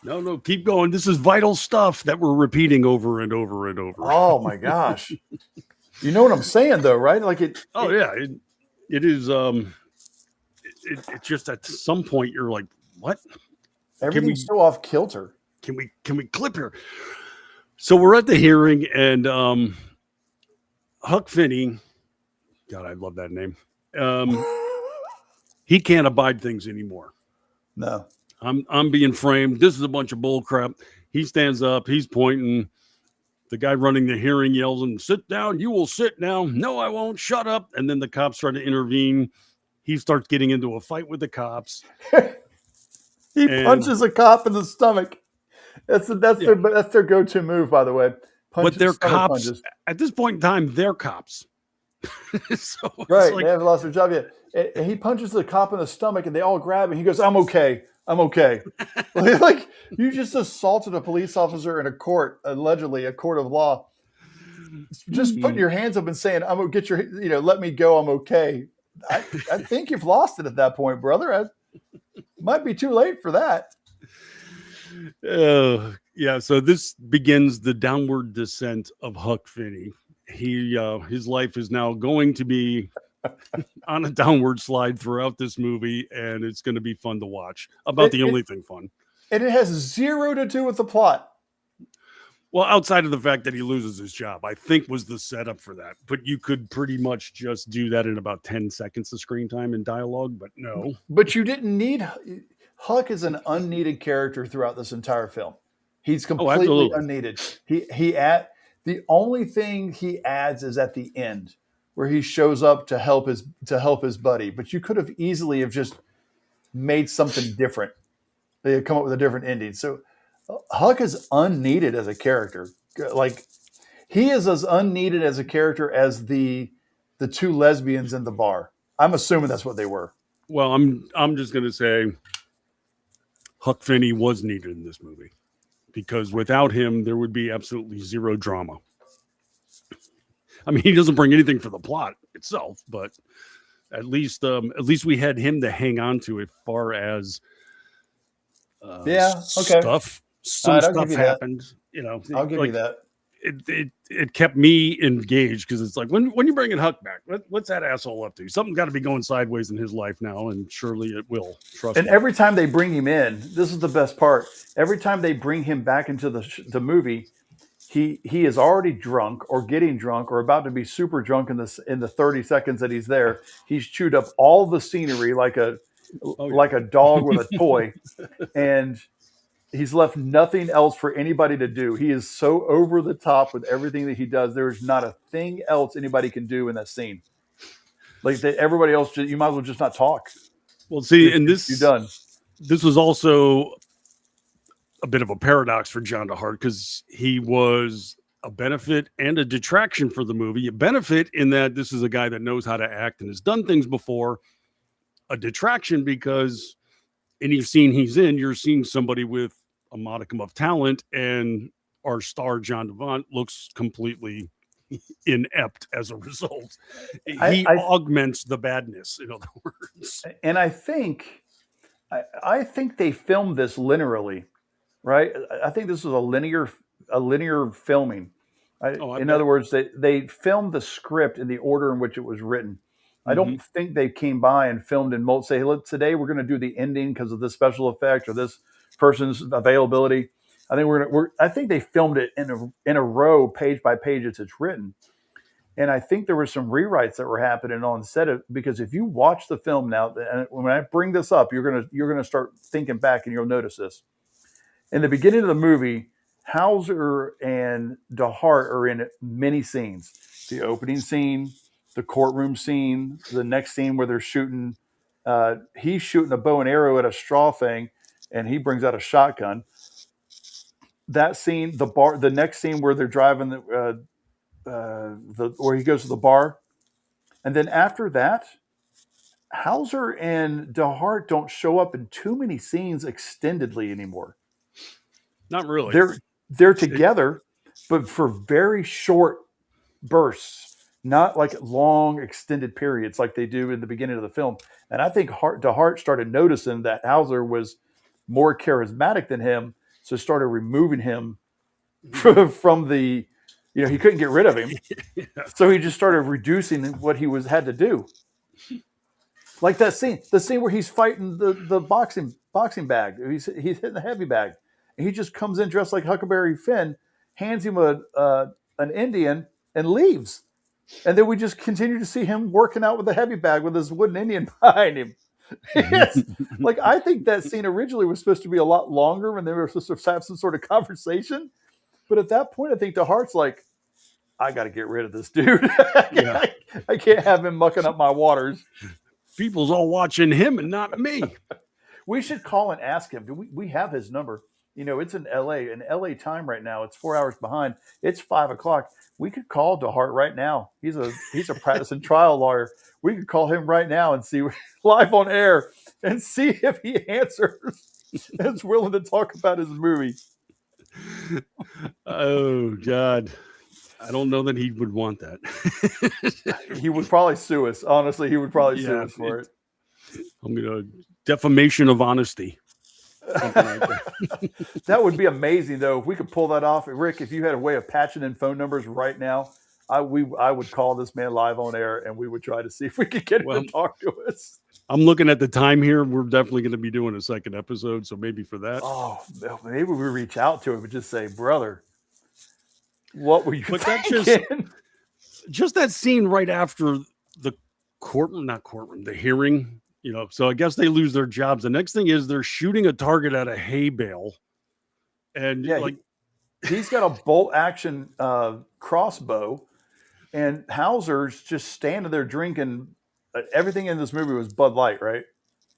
No, keep going. This is vital stuff that we're repeating over and over and over. Oh my gosh. You know what I'm saying though, right? Like it. Oh yeah. It is. It's just at some point you're like, what? Everything's so off kilter. Can we clip here? So we're at the hearing, and Huck Finney, God, I love that name. He can't abide things anymore. No. I'm being framed. This is a bunch of bull crap. He stands up. He's pointing. The guy running the hearing yells and "Sit down. You will sit down." "No, I won't. Shut up." And then the cops try to intervene. He starts getting into a fight with the cops. He punches a cop in the stomach. That's their go-to move, by the way. But they're cops. Punches. At this point in time, they're cops. So right. They haven't lost their job yet. And he punches the cop in the stomach and they all grab him. He goes, I'm okay. Like you just assaulted a police officer in a court, allegedly a court of law. Just putting your hands up and saying, I'm going to get let me go. I'm okay. I think you've lost it at that point, brother. It might be too late for that. Yeah. So this begins the downward descent of Huck Finney. His life is now going to be on a downward slide throughout this movie, and it's going to be fun to watch. About the only thing fun. And it has zero to do with the plot. Well, outside of the fact that he loses his job, I think was the setup for that. But you could pretty much just do that in about 10 seconds of screen time and dialogue, but no. But you didn't need Huck is an unneeded character throughout this entire film. He's completely unneeded. The only thing he adds is at the end where he shows up to help his buddy. But you could have easily have just made something different. They had come up with a different ending. So Huck is unneeded as a character. Like he is as unneeded as a character as the two lesbians in the bar. I'm assuming that's what they were. Well, I'm just going to say Huck Finney was needed in this movie because without him, there would be absolutely zero drama. I mean, he doesn't bring anything for the plot itself, but at least we had him to hang on to as far as stuff. Some stuff happened. You know, I'll give you that. It kept me engaged because it's like when you bring Huck back, what's that asshole up to? Something's got to be going sideways in his life now, and surely it will. Trust me. And every time they bring him in, this is the best part. Every time they bring him back into the movie, he is already drunk or getting drunk or about to be super drunk in the 30 seconds that he's there. He's chewed up all the scenery like a dog with a toy, and he's left nothing else for anybody to do. He is so over the top with everything that he does. There is not a thing else anybody can do in that scene. Like everybody else, you might as well just not talk. Well, see, and you're done. This was also a bit of a paradox for John DeHart because he was a benefit and a detraction for the movie. A benefit in that this is a guy that knows how to act and has done things before. A detraction because any scene he's in, you're seeing somebody with a modicum of talent, and our star John Devant looks completely inept as a result. He augments the badness, in other words. And I think they filmed this linearly, right? I think this was a linear filming. In other words, they filmed the script in the order in which it was written. I don't think they came by and filmed and say, hey, today we're going to do the ending because of this special effect or this person's availability. I think they filmed it in a row, page by page, as it's written. And I think there were some rewrites that were happening on set because if you watch the film now, and when I bring this up, you're gonna start thinking back and you'll notice this. In the beginning of the movie, Hauser and DeHart are in many scenes. The opening scene, the courtroom scene, the next scene where they're shooting. He's shooting a bow and arrow at a straw thing, and he brings out a shotgun. That scene, the next scene where they're driving where he goes to the bar, and then after that, Hauser and DeHart don't show up in too many scenes extendedly anymore. Not really. They're together, but for very short bursts, not like long extended periods like they do in the beginning of the film. And I think DeHart started noticing that Hauser was more charismatic than him, so started removing him from the, he couldn't get rid of him. Yeah. So he just started reducing what he had to do. Like the scene where he's fighting the boxing bag. He's hitting the heavy bag. And he just comes in dressed like Huckleberry Finn, hands him an Indian, and leaves. And then we just continue to see him working out with the heavy bag with his wooden Indian behind him. Yes. Like, I think that scene originally was supposed to be a lot longer and they were supposed to have some sort of conversation. But at that point, I think DeHart's like, I got to get rid of this dude. I can't have him mucking up my waters. People's all watching him and not me. We should call and ask him. We have his number. It's in LA. In LA time right now, it's 4 hours behind. It's 5:00. We could call DeHart right now. He's a practicing trial lawyer. We could call him right now and see live on air and see if he answers and is willing to talk about his movie. Oh God. I don't know that he would want that. He would probably sue us. Honestly, he would probably sue us for it. I'm going to defamation of honesty. Something like that. That would be amazing, though, if we could pull that off. Rick, if you had a way of patching in phone numbers right now, I would call this man live on air, and we would try to see if we could get him to talk to us. I'm looking at the time here. We're definitely going to be doing a second episode, so maybe for that. Oh, maybe we reach out to him and just say, brother, what were you thinking? Just that scene right after the the hearing, so I guess they lose their jobs. The next thing is they're shooting a target at a hay bale. And he's got a bolt action crossbow, and Hauser's just standing there drinking. Everything in this movie was Bud Light, right?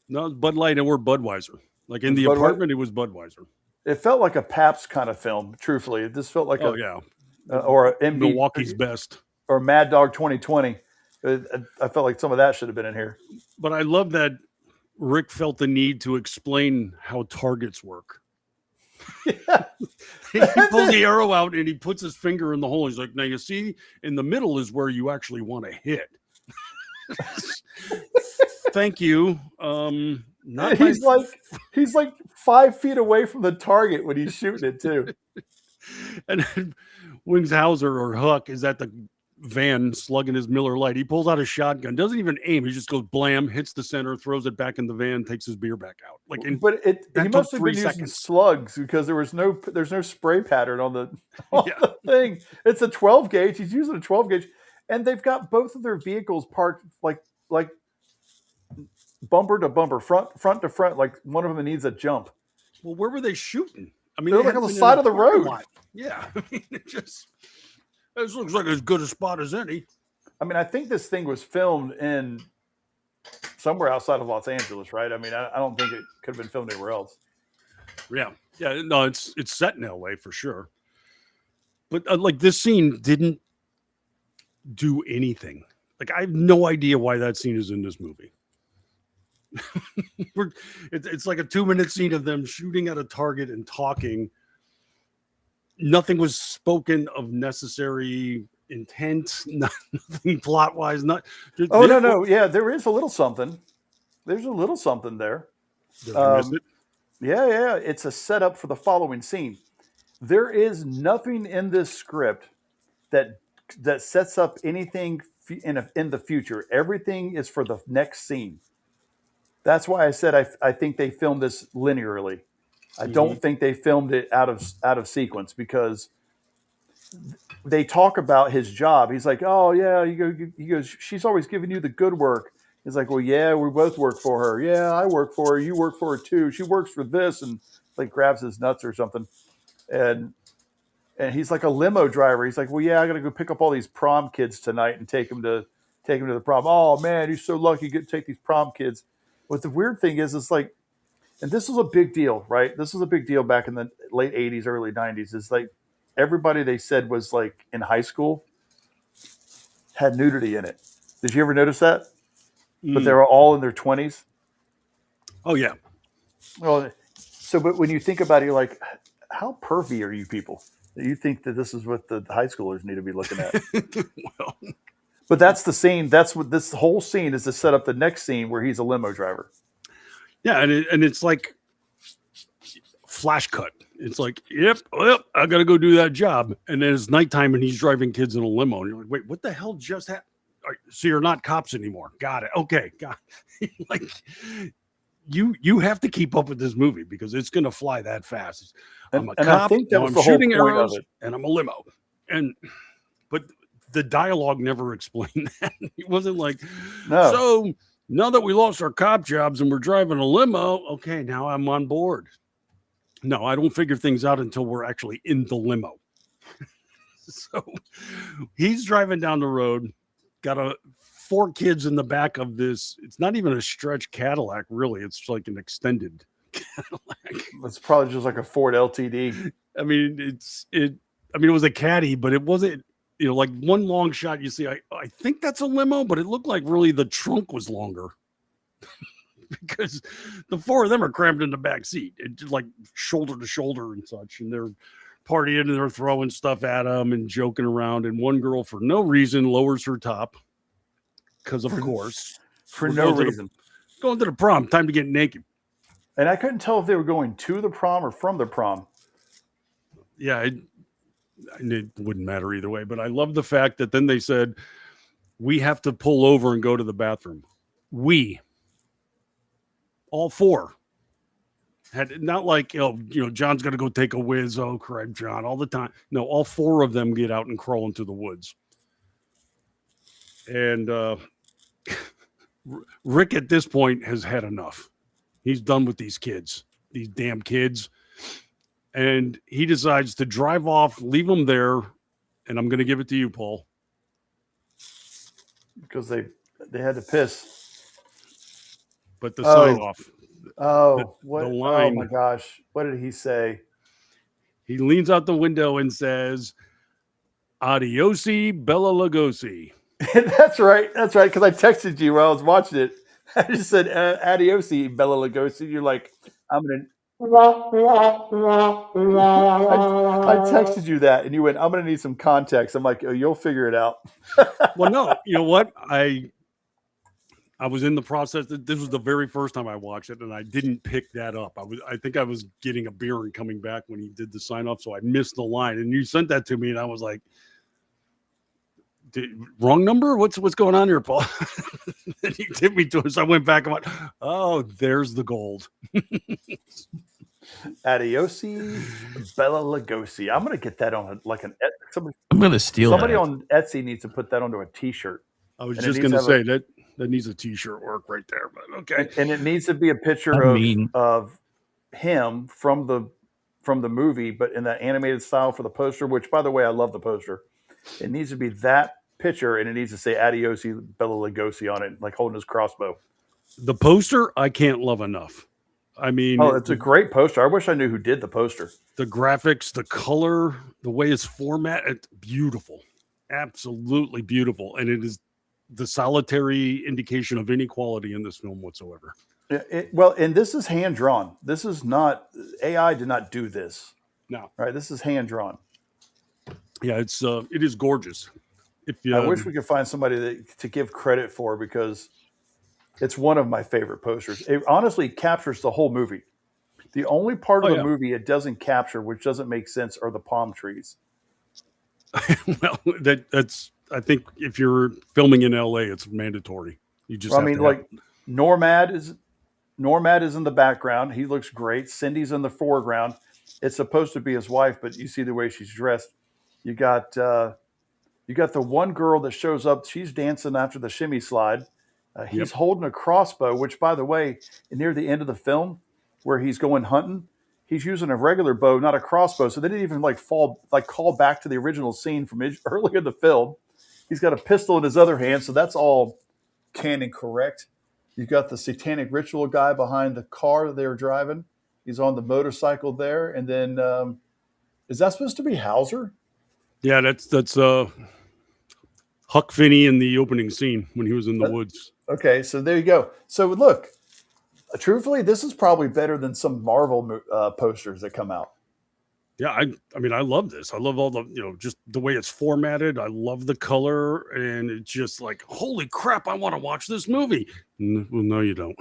No, it's Bud Light or Budweiser. Like in the apartment, it was Budweiser. It felt like a Pabst kind of film, truthfully. This felt like or a Milwaukee's Best. Or Mad Dog 2020. I felt like some of that should have been in here. But I love that Rick felt the need to explain how targets work. Yeah. He pulls the arrow out and he puts his finger in the hole. He's like, now you see, in the middle is where you actually want to hit. Thank you. He's like 5 feet away from the target when he's shooting it too. And then Wings Hauser or Huck is at the van slugging his Miller Lite. He pulls out a shotgun, doesn't even aim. He just goes blam, hits the center, throws it back in the van, takes his beer back out. He must have been using slugs because there's no spray pattern on the thing. It's a 12 gauge. He's using a 12 gauge, and they've got both of their vehicles parked like bumper to bumper, front to front. Like one of them needs a jump. Well, where were they shooting? I mean, they're like on the side of the road. Yeah, I mean, this looks like as good a spot as any. I mean, I think this thing was filmed in somewhere outside of Los Angeles, right? I mean, I don't think it could have been filmed anywhere else. Yeah. No, it's set in LA for sure. But this scene didn't do anything. Like, I have no idea why that scene is in this movie. It's like a 2-minute scene of them shooting at a target and talking. Nothing was spoken of necessary intent, nothing plot wise. No. Yeah, there is a little something. There's a little something there. Did I miss it? Yeah. It's a setup for the following scene. There is nothing in this script that sets up anything in the future. Everything is for the next scene. That's why I said I think they filmed this linearly. I don't think they filmed it out of sequence because they talk about his job. He's like, oh yeah, he goes, she's always giving you the good work. He's like, well, yeah, we both work for her. Yeah, I work for her. You work for her too. She works for this, and like grabs his nuts or something. And he's like a limo driver. He's like, well, yeah, I got to go pick up all these prom kids tonight and take them to the prom. Oh man, you're so lucky you get to take these prom kids. What the weird thing is, it's like, and this is a big deal, right? This was a big deal back in the late 80s, early 90s. It's like everybody they said was like in high school had nudity in it. Did you ever notice that? But they were all in their 20s. Oh, yeah. Well, but when you think about it, you're like, how pervy are you people? You think that this is what the high schoolers need to be looking at. Well, but that's the scene. That's what this whole scene is to set up the next scene where he's a limo driver. Yeah, and it's like flash cut. It's like, yep, I got to go do that job. And then it's nighttime and he's driving kids in a limo. And you're like, wait, what the hell just happened? So you're not cops anymore. Got it. Okay. Got it. Like, you have to keep up with this movie because it's going to fly that fast. I'm a cop, I think that was I'm the whole shooting point arrows, of it. and I'm a limo. But the dialogue never explained that. It wasn't like, so now that we lost our cop jobs and we're driving a limo, okay, now I'm on board. No, I don't figure things out until we're actually in the limo. So he's driving down the road, got 4 kids in the back of this. It's not even a stretch Cadillac, really. It's like an extended Cadillac. It's probably just like a Ford LTD. I mean, it was a Caddy, but it wasn't, like one long shot you see. I think that's a limo, but it looked like really the trunk was longer because the 4 of them are crammed in the back seat, just like shoulder to shoulder and such. And they're partying and they're throwing stuff at them and joking around. And one girl, for no reason, lowers her top because, of course, for no reason. Going to the prom, time to get naked. And I couldn't tell if they were going to the prom or from the prom. Yeah, it wouldn't matter either way. But I love the fact that then they said, we have to pull over and go to the bathroom. We, all four, had not like, John's going to go take a whiz. Oh, crap, John, all the time. No, all four of them get out and crawl into the woods. And Rick at this point has had enough. He's done with these kids, these damn kids. And he decides to drive off, leave them there. And I'm going to give it to you, Paul. Because they had to piss. But the sign off. Oh, the line. Oh my gosh. What did he say? He leans out the window and says, "Adiosi, Bella Lugosi." That's right. That's right. Because I texted you while I was watching it. I just said, "Adiosi, Bella Lugosi." You're like, I'm going to. I texted you that, and you went, "I'm going to need some context." I'm like, "Oh, you'll figure it out." Well, no, you know what? I was in the process. This was the very first time I watched it, and I didn't pick that up. I think I was getting a beer and coming back when he did the sign off, so I missed the line. And you sent that to me, and I was like, "Wrong number? What's going on here, Paul?" And he tipped me to it. So I went back and went, "Oh, there's the gold." Adiosi, Bella Lugosi. I'm going to get that on somebody. I'm going to steal Somebody that. on Etsy needs to put that onto a T-shirt. I was just going to say that needs a T-shirt work right there, but okay. And it needs to be a picture of him from the movie, but in that animated style for the poster. Which, by the way, I love the poster. It needs to be that picture, and it needs to say "Adiosi, Bella Lugosi" on it, like holding his crossbow. The poster I can't love enough. I mean, it's a great poster. I wish I knew who did the poster. The graphics, the color, the way it's formatted, it's beautiful. Absolutely beautiful. And it is the solitary indication of inequality in this film whatsoever. And this is hand-drawn. This is not, AI did not do this. No. Right, this is hand-drawn. Yeah, it is gorgeous. I wish we could find somebody to give credit for, because it's one of my favorite posters. It honestly captures the whole movie. The only part of the movie it doesn't capture, which doesn't make sense, are the palm trees. Well, that's. I think if you're filming in LA, it's mandatory. You just. Normad is in the background. He looks great. Cindy's in the foreground. It's supposed to be his wife, but you see the way she's dressed. You got the one girl that shows up. She's dancing after the shimmy slide. He's holding a crossbow, which, by the way, near the end of the film, where he's going hunting, he's using a regular bow, not a crossbow. So they didn't even call back to the original scene from earlier in the film. He's got a pistol in his other hand, so that's all canon correct. You've got the satanic ritual guy behind the car that they were driving. He's on the motorcycle there, and then is that supposed to be Hauser? Yeah, that's Huck Finney in the opening scene when he was in the woods. Okay, so there you go. So look, truthfully, this is probably better than some Marvel posters that come out. Yeah, I mean, I love this. I love all the, just the way it's formatted. I love the color, and it's just like, holy crap, I want to watch this movie. Well, no, you don't.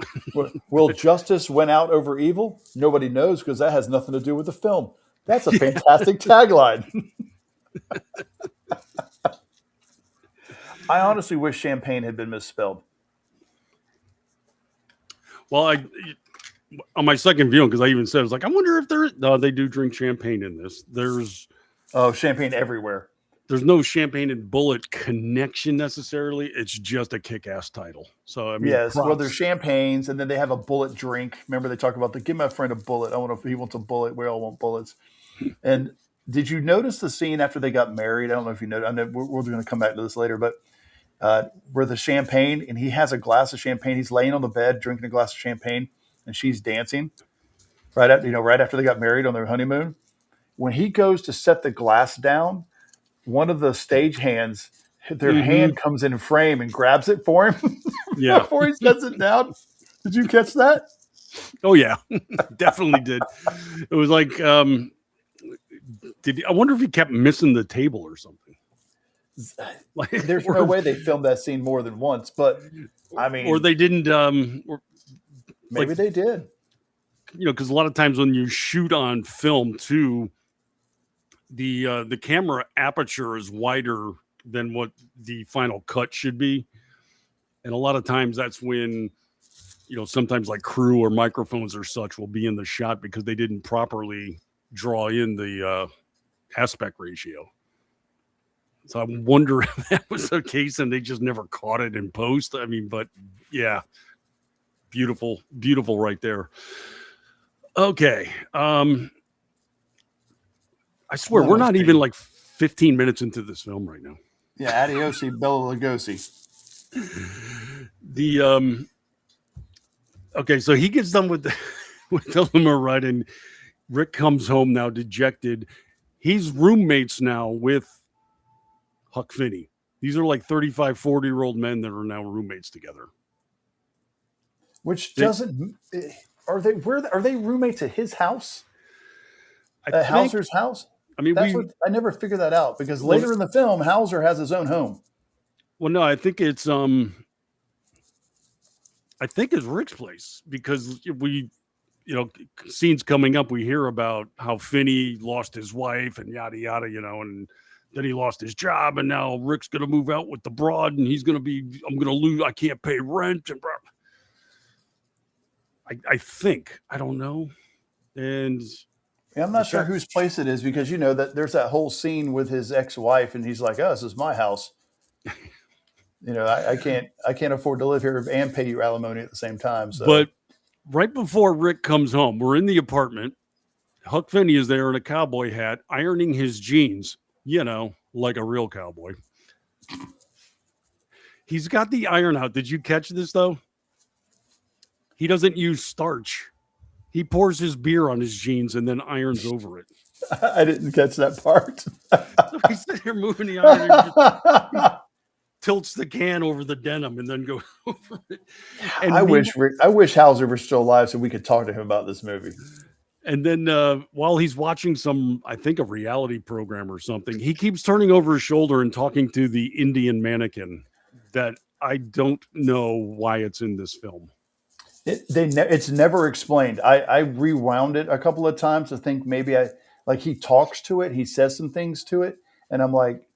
Will justice win out over evil? Nobody knows, because that has nothing to do with the film. That's a fantastic tagline. I honestly wish champagne had been misspelled. Well, on my second viewing, because I even said, I was like, I wonder if they do drink champagne in this. There's champagne everywhere. There's no champagne and bullet connection necessarily. It's just a kick-ass title. So I mean, yes, well, there's champagnes, and then they have a bullet drink. Remember, they talk about give my friend a bullet. I want if he wants a bullet. We all want bullets. And did you notice the scene after they got married? I don't know if you know. I know we're going to come back to this later, but where the champagne, and he has a glass of champagne. He's laying on the bed drinking a glass of champagne, and she's dancing. Right after they got married on their honeymoon, when he goes to set the glass down, one of the stage hands, their hand comes in frame and grabs it for him. Yeah, before he sets it down. Did you catch that? Oh yeah, definitely did. It was like, I wonder if he kept missing the table or something. There's no way they filmed that scene more than once, but I mean, or they didn't. Maybe they did. because a lot of times when you shoot on film too, the camera aperture is wider than what the final cut should be, and a lot of times that's when sometimes like crew or microphones or such will be in the shot because they didn't properly draw in the aspect ratio. So I wonder if that was the case and they just never caught it in post. I mean, but yeah, beautiful right there. Okay. I swear we're not even like 15 minutes into this film right now. Yeah, Adiosi Bela Lugosi. Okay, so he gets done with the limo ride, and Rick comes home now dejected. He's roommates now with Huck Finney. These are like 35, 40-year-old men that are now roommates together. Which doesn't are they roommates at his house? At Hauser's house? I mean, I never figured that out because later in the film, Hauser has his own home. Well, no, I think it's Rick's place because we, scenes coming up, we hear about how Finney lost his wife and yada yada, and then he lost his job, and now Rick's gonna move out with the broad, and I'm gonna lose. I can't pay rent, and I think, I don't know, and. Yeah, I'm not sure whose place it is because that there's that whole scene with his ex-wife, and he's like, "Oh, this is my house." I can't afford to live here and pay you alimony at the same time. So. But right before Rick comes home, we're in the apartment. Huck Finney is there in a cowboy hat, ironing his jeans, like a real cowboy. He's got the iron out. Did you catch this, though? He doesn't use starch. He pours his beer on his jeans and then irons over it. I didn't catch that part. So he's sitting here moving the iron. Tilts the can over the denim and then goes over it. And I wish Hauser were still alive so we could talk to him about this movie. And then while he's watching I think a reality program or something, he keeps turning over his shoulder and talking to the Indian mannequin that I don't know why it's in this film. It's never explained. I rewound it a couple of times to think maybe he talks to it. He says some things to it. And I'm like,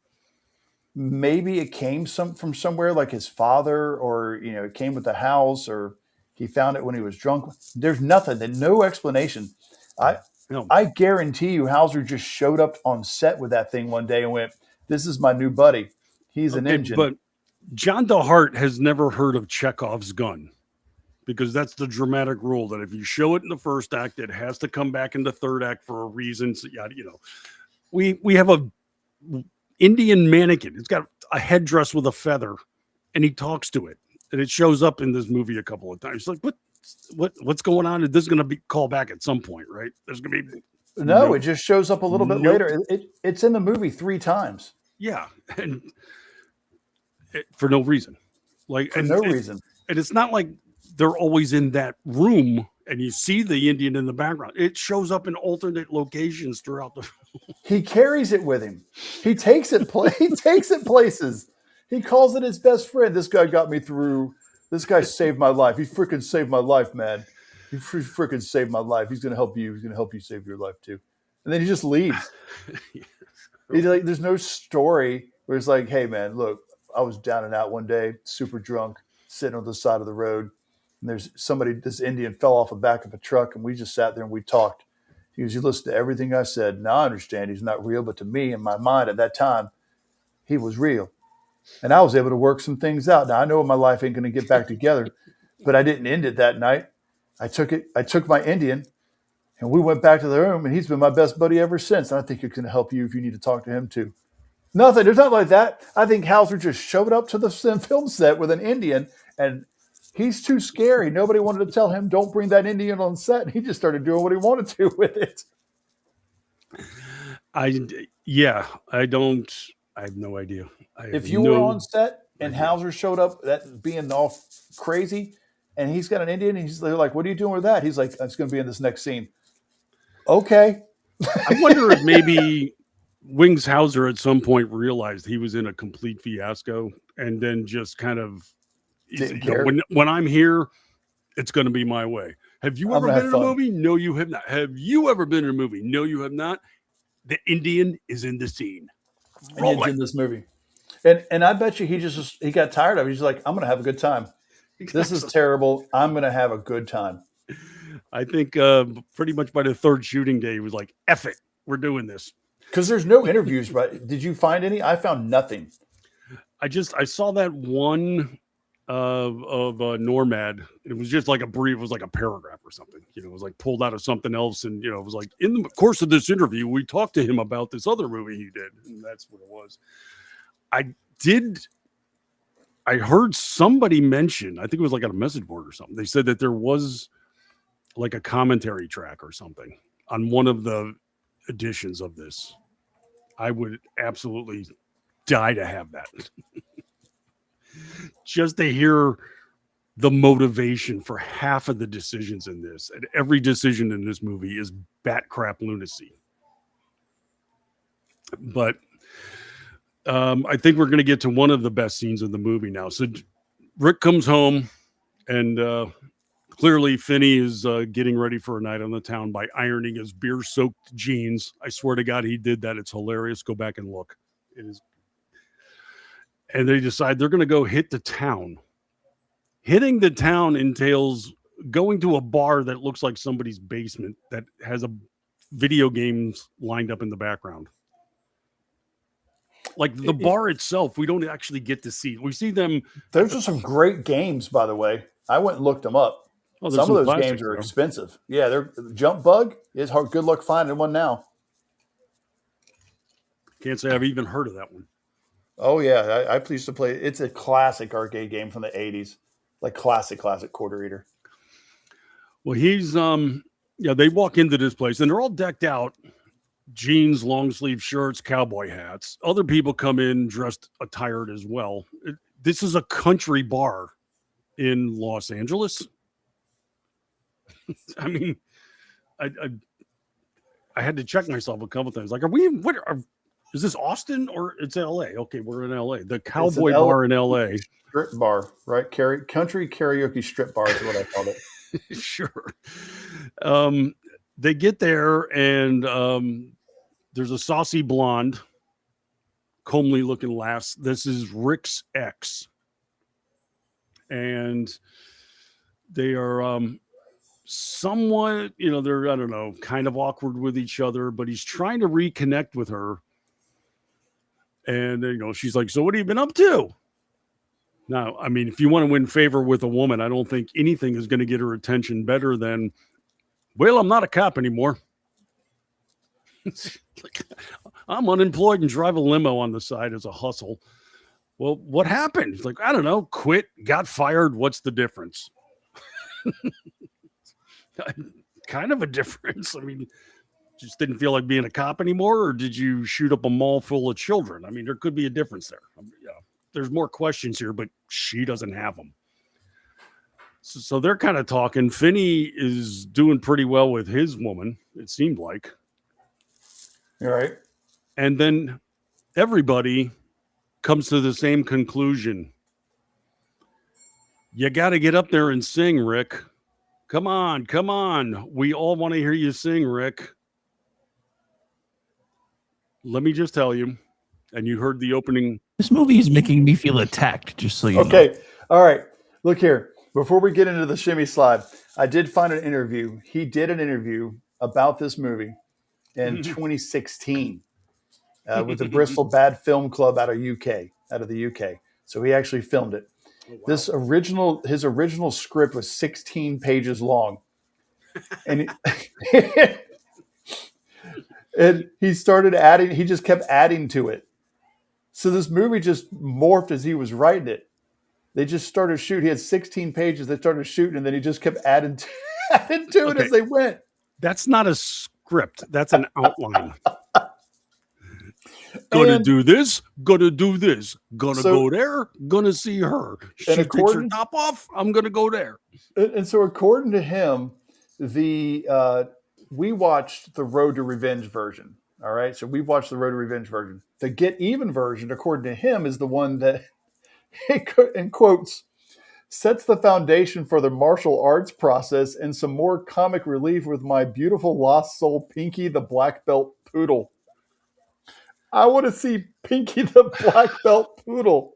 maybe it came from somewhere like his father or, it came with the house or he found it when he was drunk. There's nothing, no explanation. I guarantee you Hauser just showed up on set with that thing one day and went, "This is my new buddy. He's an engine." But John DeHart has never heard of Chekhov's gun because that's the dramatic rule that if you show it in the first act, it has to come back in the third act for a reason. So, we have a Indian mannequin. It's got a headdress with a feather, and he talks to it, and it shows up in this movie a couple of times. Like, what's going on? This is going to be called back at some point, right? There's going to be no. It just shows up a little bit later. It's in the movie 3 times. Yeah, and for no reason, reason. And it's not like they're always in that room and you see the Indian in the background. It shows up in alternate locations throughout the film. He carries it with him. He takes it places. He calls it his best friend. This guy got me through. This guy saved my life. He freaking saved my life, man. He freaking saved my life. He's going to help you. He's going to help you save your life too. And then he just leaves. He's like, there's no story where it's like, "Hey man, look, I was down and out one day, super drunk, sitting on the side of the road. And this Indian fell off the back of a truck and we just sat there and we talked." He goes, "You listen to everything I said. Now I understand he's not real, but to me, in my mind at that time, he was real. And I was able to work some things out. Now I know my life ain't going to get back together, but I didn't end it that night. I took my Indian and we went back to the room and he's been my best buddy ever since. And I think it's going to help you if you need to talk to him too." Nothing. There's nothing like that. I think Hauser just showed up to the film set with an Indian and he's too scary. Nobody wanted to tell him, "Don't bring that Indian on set." And he just started doing what he wanted to with it. I have no idea. If you were on set and Hauser showed up, that being all crazy, and he's got an Indian, and they're like, "What are you doing with that?" He's like, "It's going to be in this next scene." Okay. I wonder if maybe Wings Hauser at some point realized he was in a complete fiasco and then just kind of, when I'm here, it's going to be my way. Have you I'm ever gonna been have in a fun. movie? No, you have not. Have you ever been in a movie? No, you have not. The Indian is in the scene. And Roll he's it. in this movie. And I bet you he got tired of it. He's like, I'm gonna have a good time. This is terrible. I'm gonna have a good time. I think pretty much by the third shooting day, he was like, F it. We're doing this. Because there's no interviews, but did you find any? I found nothing. I saw that one of Normad. It was just like a brief, it was like a paragraph or something. You know, it was like pulled out of something else. And, you know, it was like, in the course of this interview, we talked to him about this other movie he did. And that's what it was. I heard somebody mention, I think it was like on a message board or something. They said that there was like a commentary track or something on one of the editions of this. I would absolutely die to have that. Just to hear the motivation for half of the decisions in this, and every decision in this movie is bat crap lunacy. But I think we're going to get to one of the best scenes in the movie now. So Rick comes home, and clearly Finney is getting ready for a night on the town by ironing his beer-soaked jeans. I swear to God, he did that. It's hilarious. Go back and look. It is. And they decide they're going to go hit the town. Hitting the town entails going to a bar that looks like somebody's basement that has a video games lined up in the background. Like the bar itself, we don't actually get to see. We see them. Those are some great games, by the way. I went and looked them up. Oh, there's some of those classics, games are though. expensive. Yeah, they're Jump Bug is hard. Good luck finding one now. Can't say I've even heard of that one. Oh yeah, I used to play. It's a classic arcade game from the '80s, like classic quarter eater. Well, he's they walk into this place and they're all decked out, jeans, long sleeve shirts, cowboy hats. Other people come in dressed attired as well. This is a country bar in Los Angeles. I mean, I had to check myself a couple times. Like, is this Austin or it's LA? Okay, we're in LA. The cowboy bar in LA. Strip bar, right? Country karaoke strip bar is what I called it. Sure. They get there and there's a saucy blonde, comely looking lass. This is Rick's ex. And they are somewhat, they're, I don't know, kind of awkward with each other, but he's trying to reconnect with her. And, she's like, so what have you been up to? Now, I mean, if you want to win favor with a woman, I don't think anything is going to get her attention better than, well, I'm not a cop anymore. Like, I'm unemployed and drive a limo on the side as a hustle. Well, what happened? He's like, I don't know, quit, got fired. What's the difference? Kind of a difference. I mean, just didn't feel like being a cop anymore, or did you shoot up a mall full of children? I mean, there could be a difference there. There's more questions here, but she doesn't have them. So they're kind of talking. Finney is doing pretty well with his woman, it seemed like. All right. And then everybody comes to the same conclusion. You got to get up there and sing, Rick. Come on. We all want to hear you sing, Rick. Let me just tell you, and you heard the opening. This movie is making me feel attacked, just so you know. Okay. All right. Look here. Before we get into the shimmy slide, I did find an interview. He did an interview about this movie in 2016 with the Bristol Bad Film Club out of the UK. So he actually filmed it. Oh, wow. His original script was 16 pages long. And and he just kept adding to it. So this movie just morphed as he was writing it. They just started shooting. He had 16 pages. They started shooting, and then he just kept adding to it as they went. That's not a script. That's an outline. Gonna do this. Gonna do this. Gonna go there. Gonna see her. She takes her top off. I'm gonna go there. And so, according to him, we watched the Road to Revenge version. All right, so we've watched the Road to Revenge version. The Get Even version, according to him, is the one that, in quotes, sets the foundation for the martial arts process and some more comic relief with my beautiful lost soul, Pinky the Black Belt Poodle. I want to see Pinky the Black Belt Poodle.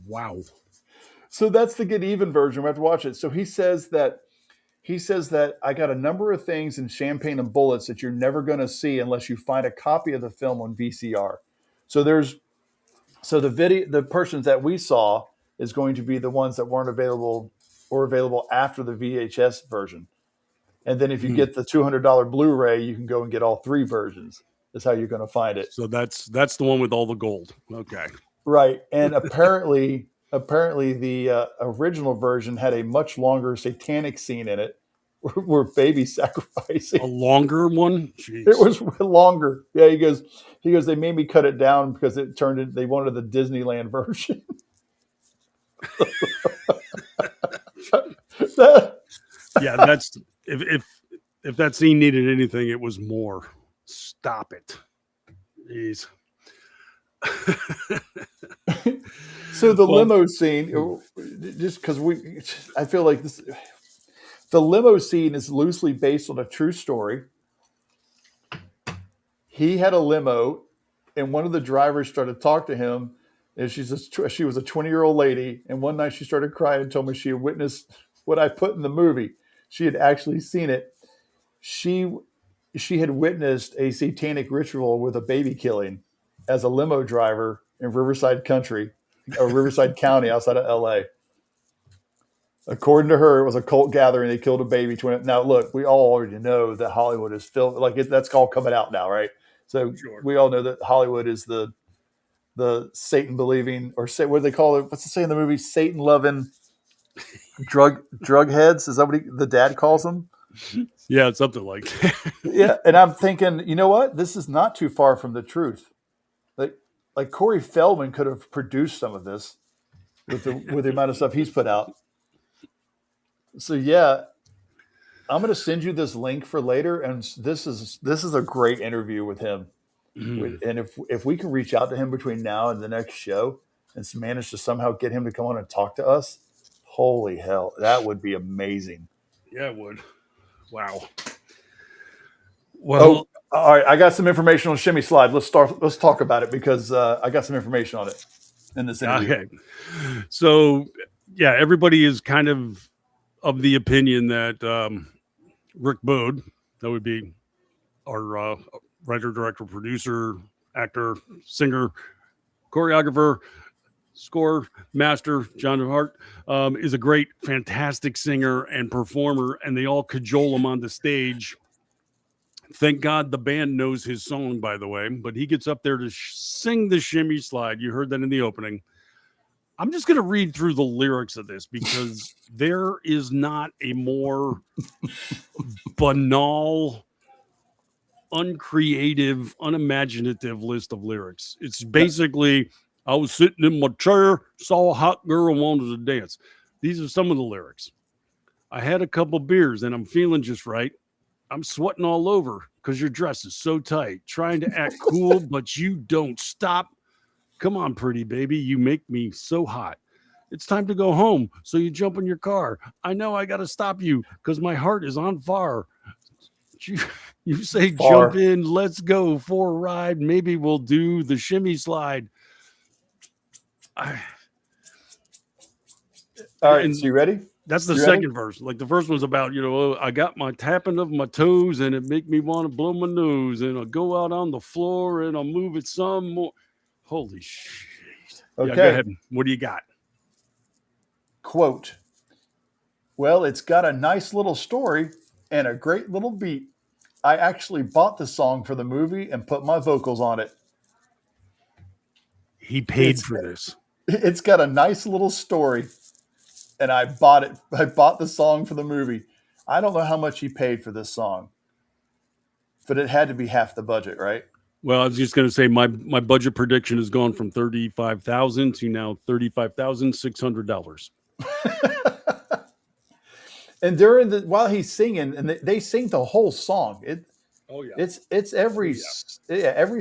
Wow. So that's the Get Even version. We have to watch it. So he says that I got a number of things in Champagne and Bullets that you're never going to see unless you find a copy of the film on VCR. So the persons that we saw is going to be the ones that weren't available or available after the VHS version. And then if you get the $200 Blu-ray, you can go and get all three versions. That's how you're going to find it. So that's the one with all the gold. Okay. Right. And apparently the original version had a much longer satanic scene in it where babies sacrificing. A longer one? Jeez. It was longer. Yeah, he goes, they made me cut it down because they wanted the Disneyland version. Yeah, that's if that scene needed anything, it was more. Stop it. Jeez. So the limo scene, just because I feel like the limo scene is loosely based on a true story. He had a limo, and one of the drivers started to talk to him, and she was a 20-year-old lady, and one night she started crying and told me she had witnessed what I put in the movie. She had actually seen it. She had witnessed a satanic ritual with a baby killing as a limo driver in Riverside County outside of LA. According to her, it was a cult gathering. They killed a baby. Now, look, we all already know that Hollywood is filled. That's all coming out now, right? So Sure. We all know that Hollywood is the Satan believing, or what do they call it? What's it say in the movie? Satan loving drug heads. Is that what the dad calls them? Yeah, it's something like that. Yeah, and I'm thinking, you know what? This is not too far from the truth. Like Corey Feldman could have produced some of this with the amount of stuff he's put out. So yeah, I'm going to send you this link for later, and this is a great interview with him. Mm-hmm. And if we can reach out to him between now and the next show and manage to somehow get him to come on and talk to us, holy hell, that would be amazing. Yeah, it would. Wow. Well, all right. I got some information on Shimmy Slide. Let's talk about it because I got some information on it in this interview. okay. So, yeah, everybody is kind of the opinion that Rick Bode, that would be our writer, director, producer, actor, singer, choreographer, score master, John Hart, is a great, fantastic singer and performer, and they all cajole him on the stage. Thank God the band knows his song, by the way, but he gets up there to sing the Shimmy Slide. You heard that in the opening. I'm just going to read through the lyrics of this because there is not a more banal, uncreative, unimaginative list of lyrics. It's basically, I was sitting in my chair, saw a hot girl, wanted to dance. These are some of the lyrics. I had a couple beers and I'm feeling just right. I'm sweating all over because your dress is so tight. Trying to act cool, but you don't stop. Come on, pretty baby. You make me so hot. It's time to go home. So you jump in your car. I know I got to stop you because my heart is on fire. You say, jump in, let's go for a ride. Maybe we'll do the Shimmy Slide. All right, so you ready? That's the second verse. Like the first one's about, I got my tapping of my toes and it make me want to blow my nose and I'll go out on the floor and I'll move it some more. Holy shit. Okay. Yeah, go ahead. What do you got? Quote, well, it's got a nice little story and a great little beat. I actually bought the song for the movie and put my vocals on it. He paid for this. It's got a nice little story. And I bought it. I bought the song for the movie. I don't know how much he paid for this song, but it had to be half the budget, right? Well, I was just going to say my budget prediction has gone from $35,000 to now $35,600. And while he's singing, and they sing the whole song. It's every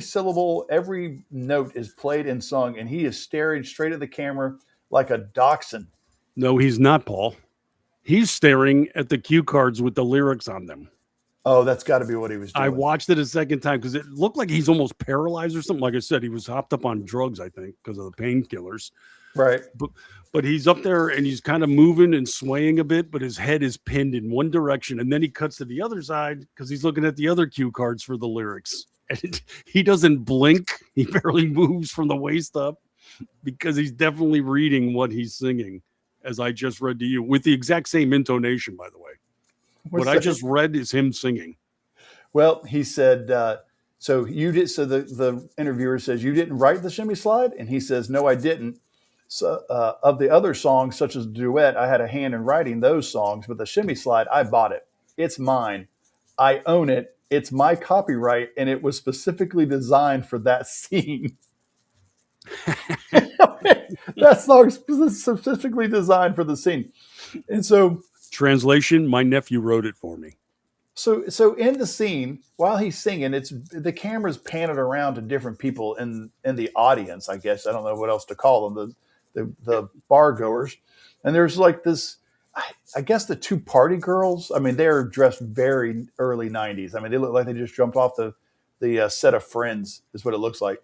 syllable, every note is played and sung, and he is staring straight at the camera like a dachshund. No, he's not, Paul. He's staring at the cue cards with the lyrics on them. Oh, that's got to be what he was doing. I watched it a second time because it looked like he's almost paralyzed or something. Like I said, he was hopped up on drugs, I think, because of the painkillers. Right. But he's up there and he's kind of moving and swaying a bit, but his head is pinned in one direction. And then he cuts to the other side because he's looking at the other cue cards for the lyrics. And he doesn't blink. He barely moves from the waist up because he's definitely reading what he's singing, as I just read to you, with the exact same intonation, by the way. What I just read is him singing. Well, he said, so you did. So the interviewer says, you didn't write the Shimmy Slide? And he says, no, I didn't. So, of the other songs, such as Duet, I had a hand in writing those songs, but the Shimmy Slide, I bought it. It's mine. I own it. It's my copyright, and it was specifically designed for that scene. That song is specifically designed for the scene. And so, translation, my nephew wrote it for me. So in the scene, while he's singing, it's the camera's panning around to different people in the audience, I guess. I don't know what else to call them, the bar goers. And there's like this, I guess the two party girls, I mean, they're dressed very early 90s. I mean, they look like they just jumped off the set of Friends, is what it looks like.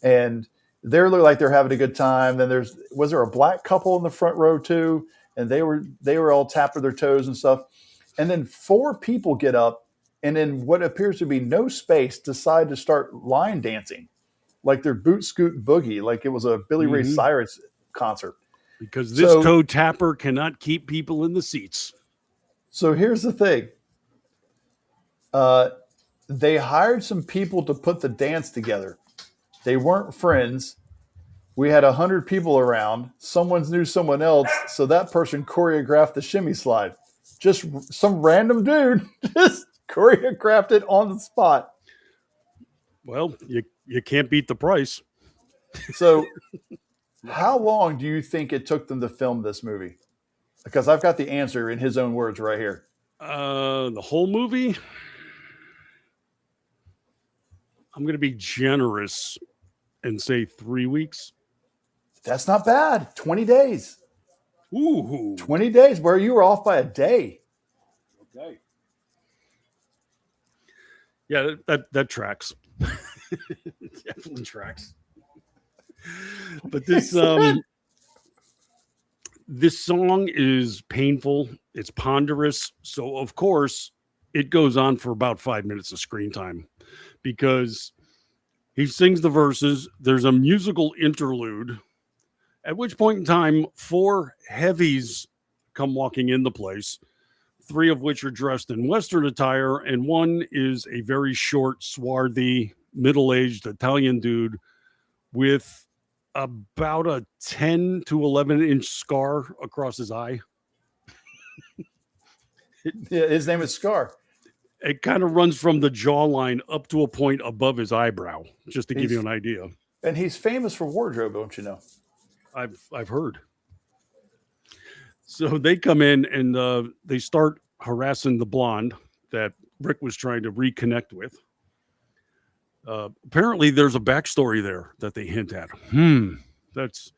And they look like they're having a good time. Then was there a black couple in the front row too? And they were all tapping their toes and stuff. And then 4 people get up and in what appears to be no space decide to start line dancing like they're boot scoot boogie, like it was a Billy Ray Cyrus concert. Because this toe tapper cannot keep people in the seats. So here's the thing. They hired some people to put the dance together. They weren't friends. We had 100 people around. Someone knew someone else, so that person choreographed the Shimmy Slide. Just some random dude just choreographed it on the spot. Well, you can't beat the price. So how long do you think it took them to film this movie? Because I've got the answer in his own words right here. The whole movie? I'm going to be generous and say 3 weeks. That's not bad. 20 days. Ooh. 20 days where you were off by a day. Okay. Yeah, that tracks. Definitely tracks. But this this song is painful. It's ponderous. So of course it goes on for about 5 minutes of screen time because he sings the verses. There's a musical interlude, at which point in time 4 heavies come walking in the place, 3 of which are dressed in Western attire, and 1 is a very short, swarthy, middle-aged Italian dude with about a 10 to 11-inch scar across his eye. Yeah, his name is Scar. It kind of runs from the jawline up to a point above his eyebrow, just to give you an idea. And he's famous for wardrobe, don't you know? I've heard. So they come in and they start harassing the blonde that Rick was trying to reconnect with. Apparently there's a backstory there that they hint at. That's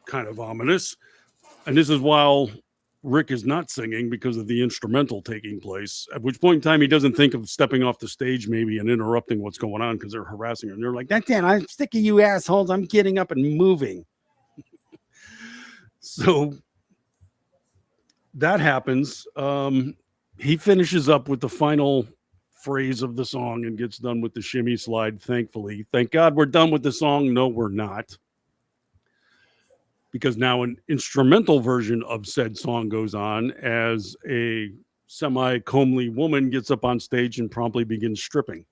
kind of ominous. And this is while Rick is not singing because of the instrumental taking place, at which point in time he doesn't think of stepping off the stage maybe and interrupting what's going on because they're harassing her. And they're like, that's it, I'm sick of you assholes. I'm getting up and moving. So that happens. He finishes up with the final phrase of the song and gets done with the Shimmy Slide, thankfully. Thank God we're done with the song. No, we're not. Because now an instrumental version of said song goes on as a semi-comely woman gets up on stage and promptly begins stripping.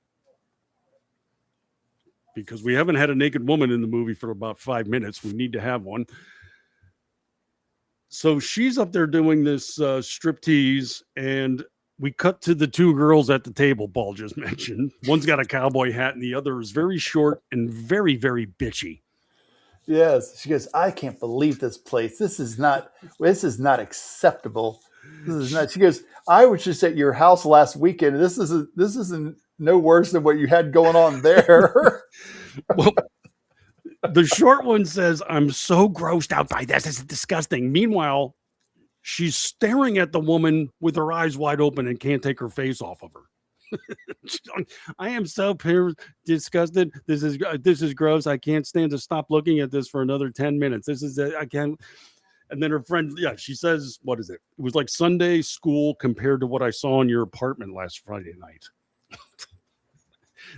Because we haven't had a naked woman in the movie for about 5 minutes. We need to have one. So she's up there doing this striptease, and we cut to the 2 girls at the table Paul just mentioned. One's got a cowboy hat and the other is very short and very, very bitchy. Yes. She goes, I can't believe this place. This is not acceptable. This is not. She goes, I was just at your house last weekend. This isn't no worse than what you had going on there. Well, the short one says, I'm so grossed out by this. It's disgusting. Meanwhile, she's staring at the woman with her eyes wide open and can't take her face off of her. I am so disgusted. This is gross. I can't stand to stop looking at this for another 10 minutes. I can't. And then her friend, she says, what is it? It was like Sunday school compared to what I saw in your apartment last Friday night.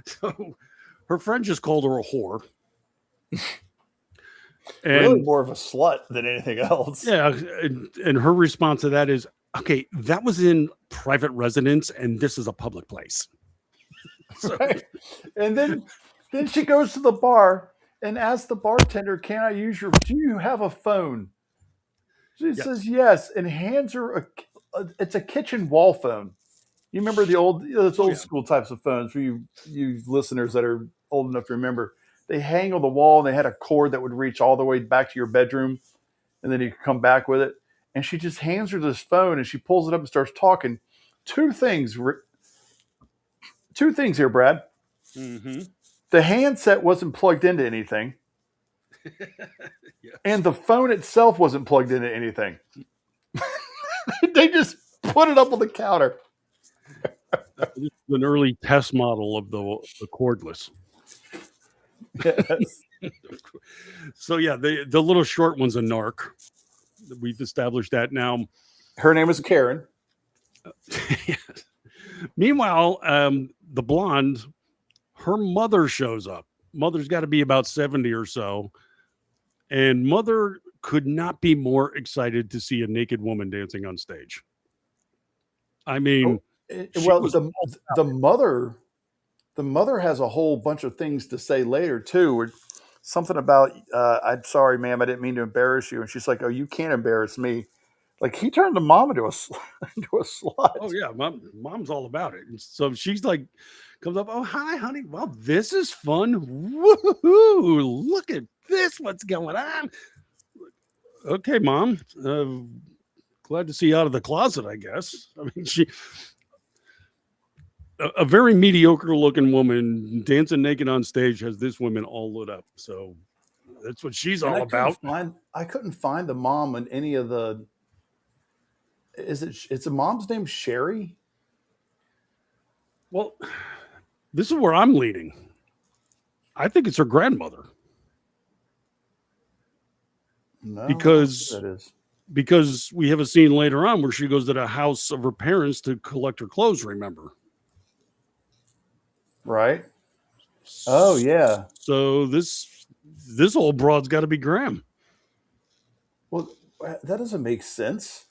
So her friend just called her a whore. And really more of a slut than anything else. Yeah. And her response to that is, okay, that was in private residence and this is a public place. So, right. And then she goes to the bar and asks the bartender, do you have a phone? She says yes, and hands her it's a kitchen wall phone. You remember those old school types of phones for you listeners that are old enough to remember. They hang on the wall and they had a cord that would reach all the way back to your bedroom, and then you could come back with it. And she just hands her this phone and she pulls it up and starts talking. Two things here, Brad. mm-hmm. The handset wasn't plugged into anything. Yes. And the phone itself wasn't plugged into anything. They just put it up on the counter. This is an early test model of the cordless. Yes. So the little short one's a narc. We've established that now. Her name is Karen. Meanwhile, the blonde, her mother shows up. Mother's got to be about 70 or so. And mother could not be more excited to see a naked woman dancing on stage. I mean, the mother has a whole bunch of things to say later too. Something about, I'm sorry, ma'am, I didn't mean to embarrass you. And she's like, oh, you can't embarrass me. Like he turned the mom into a slut. Oh yeah, mom's all about it. And so she's like, comes up, oh hi, honey. Well, this is fun. Woohoo! Look at this. What's going on? Okay, mom. Glad to see you out of the closet, I guess. I mean, a very mediocre looking woman dancing naked on stage has this woman all lit up. So that's what she's all about. I couldn't find the mom in any of the. It's a mom's name Sherry? Well, this is where I'm leaning. I think it's her grandmother. No, because we have a scene later on where she goes to the house of her parents to collect her clothes, remember? Right. Oh yeah. So this old broad's got to be Graham. Well, that doesn't make sense.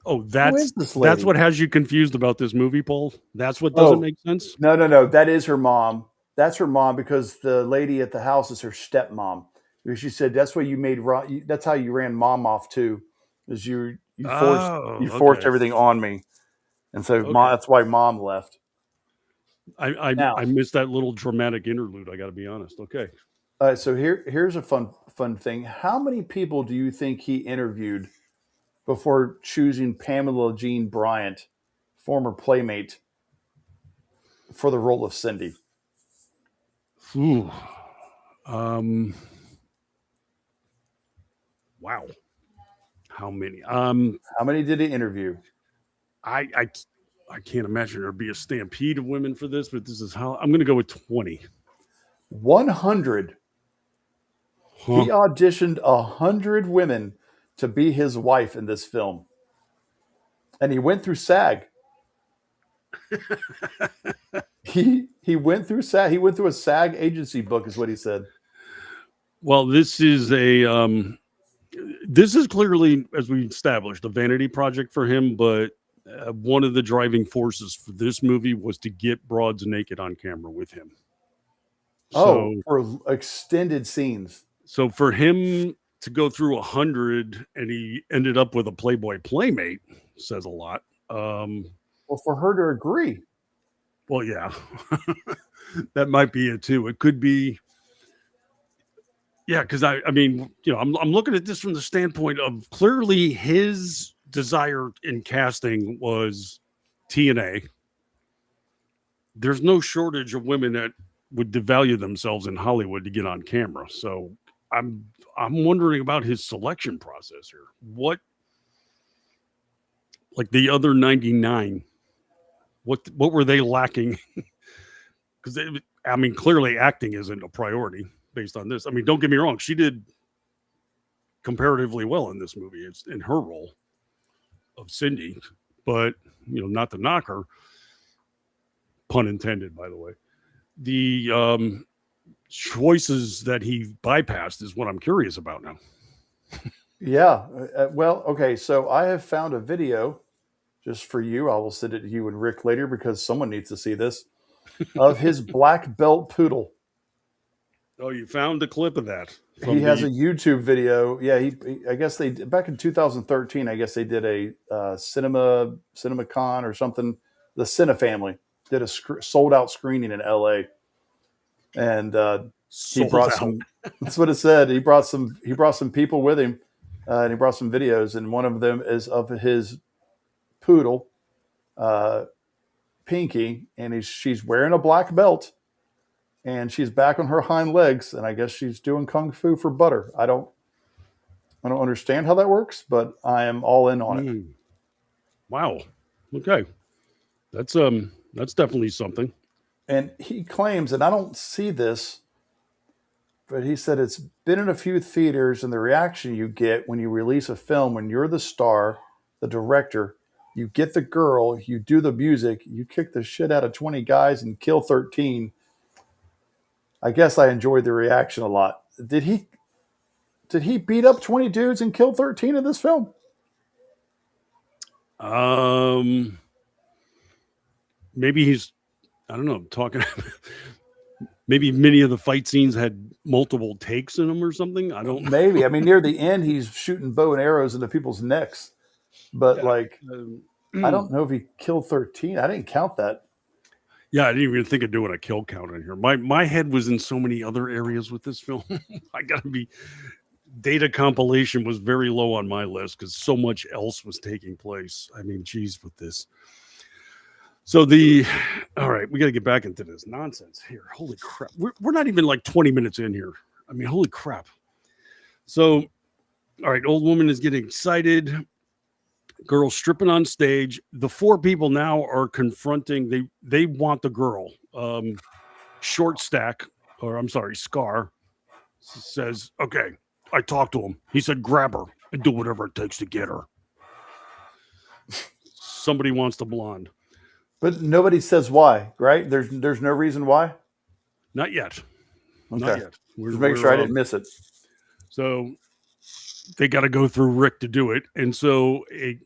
Oh, that's what has you confused about this movie, Paul? That's what doesn't make sense? No. That is her mom. That's her mom because the lady at the house is her stepmom. Because she said that's what you made. That's how you ran mom off too. Is you forced everything on me, and so that's why mom left. I missed that little dramatic interlude. I got to be honest. Okay. So here's a fun thing. How many people do you think he interviewed before choosing Pamela Jean Bryant, former Playmate, for the role of Cindy? Ooh. Wow. How many? How many did he interview? I can't imagine there'd be a stampede of women for this, but this is how I'm going to go with 20. 100. He auditioned 100 women to be his wife in this film. And he went through SAG. he went through SAG. He went through a SAG agency book is what he said. Well, this is clearly, as we established, a vanity project for him, but one of the driving forces for this movie was to get broads naked on camera with him. For extended scenes. So for him to go through 100 and he ended up with a Playboy Playmate says a lot. Well, for her to agree. Well, yeah, that might be it too. It could be. Yeah, because I mean, I'm looking at this from the standpoint of clearly his desire in casting was TNA. There's no shortage of women that would devalue themselves in Hollywood to get on camera. So I'm wondering about his selection process here. What, like the other 99, what were they lacking? Because I mean, clearly acting isn't a priority based on this. I mean, don't get me wrong, she did comparatively well in this movie. It's in her role of Cindy, but not to knock her, pun intended, by the way. The choices that he bypassed is what I'm curious about now. Yeah. Well, okay. So I have found a video just for you. I will send it to you and Rick later because someone needs to see this of his black belt poodle. Oh, you found a clip of that? He has a YouTube video. Yeah, I guess they back in 2013. I guess they did a CinemaCon or something. The Cine family did a sold out screening in LA, and he brought some. That's what it said. He brought some people with him, and he brought some videos. And one of them is of his poodle, Pinky, and she's wearing a black belt. And she's back on her hind legs, and I guess she's doing kung fu for butter. I don't understand how that works, but I am all in on it. Wow. Okay. That's definitely something. And he claims, and I don't see this, but he said it's been in a few theaters, and the reaction you get when you release a film, when you're the star, the director, you get the girl, you do the music, you kick the shit out of 20 guys and kill 13. I guess I enjoyed the reaction a lot. Did he beat up 20 dudes and kill 13 in this film? Maybe he's, I don't know, talking. Maybe many of the fight scenes had multiple takes in them or something. I don't know. Maybe. I mean, near the end, he's shooting bow and arrows into people's necks. But I don't know if he killed 13. I didn't count that. Yeah, I didn't even think of doing a kill count in here. My head was in so many other areas with this film. I gotta be. Data compilation was very low on my list because so much else was taking place. I mean, geez, with this. So all right, we got to get back into this nonsense here. Holy crap. We're not even like 20 minutes in here. I mean, holy crap. So, all right, old woman is getting excited. Girl stripping on stage. The four people now are confronting. They want the girl. Scar says, okay, I talked to him. He said, grab her and do whatever it takes to get her. Somebody wants the blonde. But nobody says why, right? There's no reason why? Not yet. Okay. Not yet. Just making sure I didn't miss it. So they got to go through Rick to do it. And so a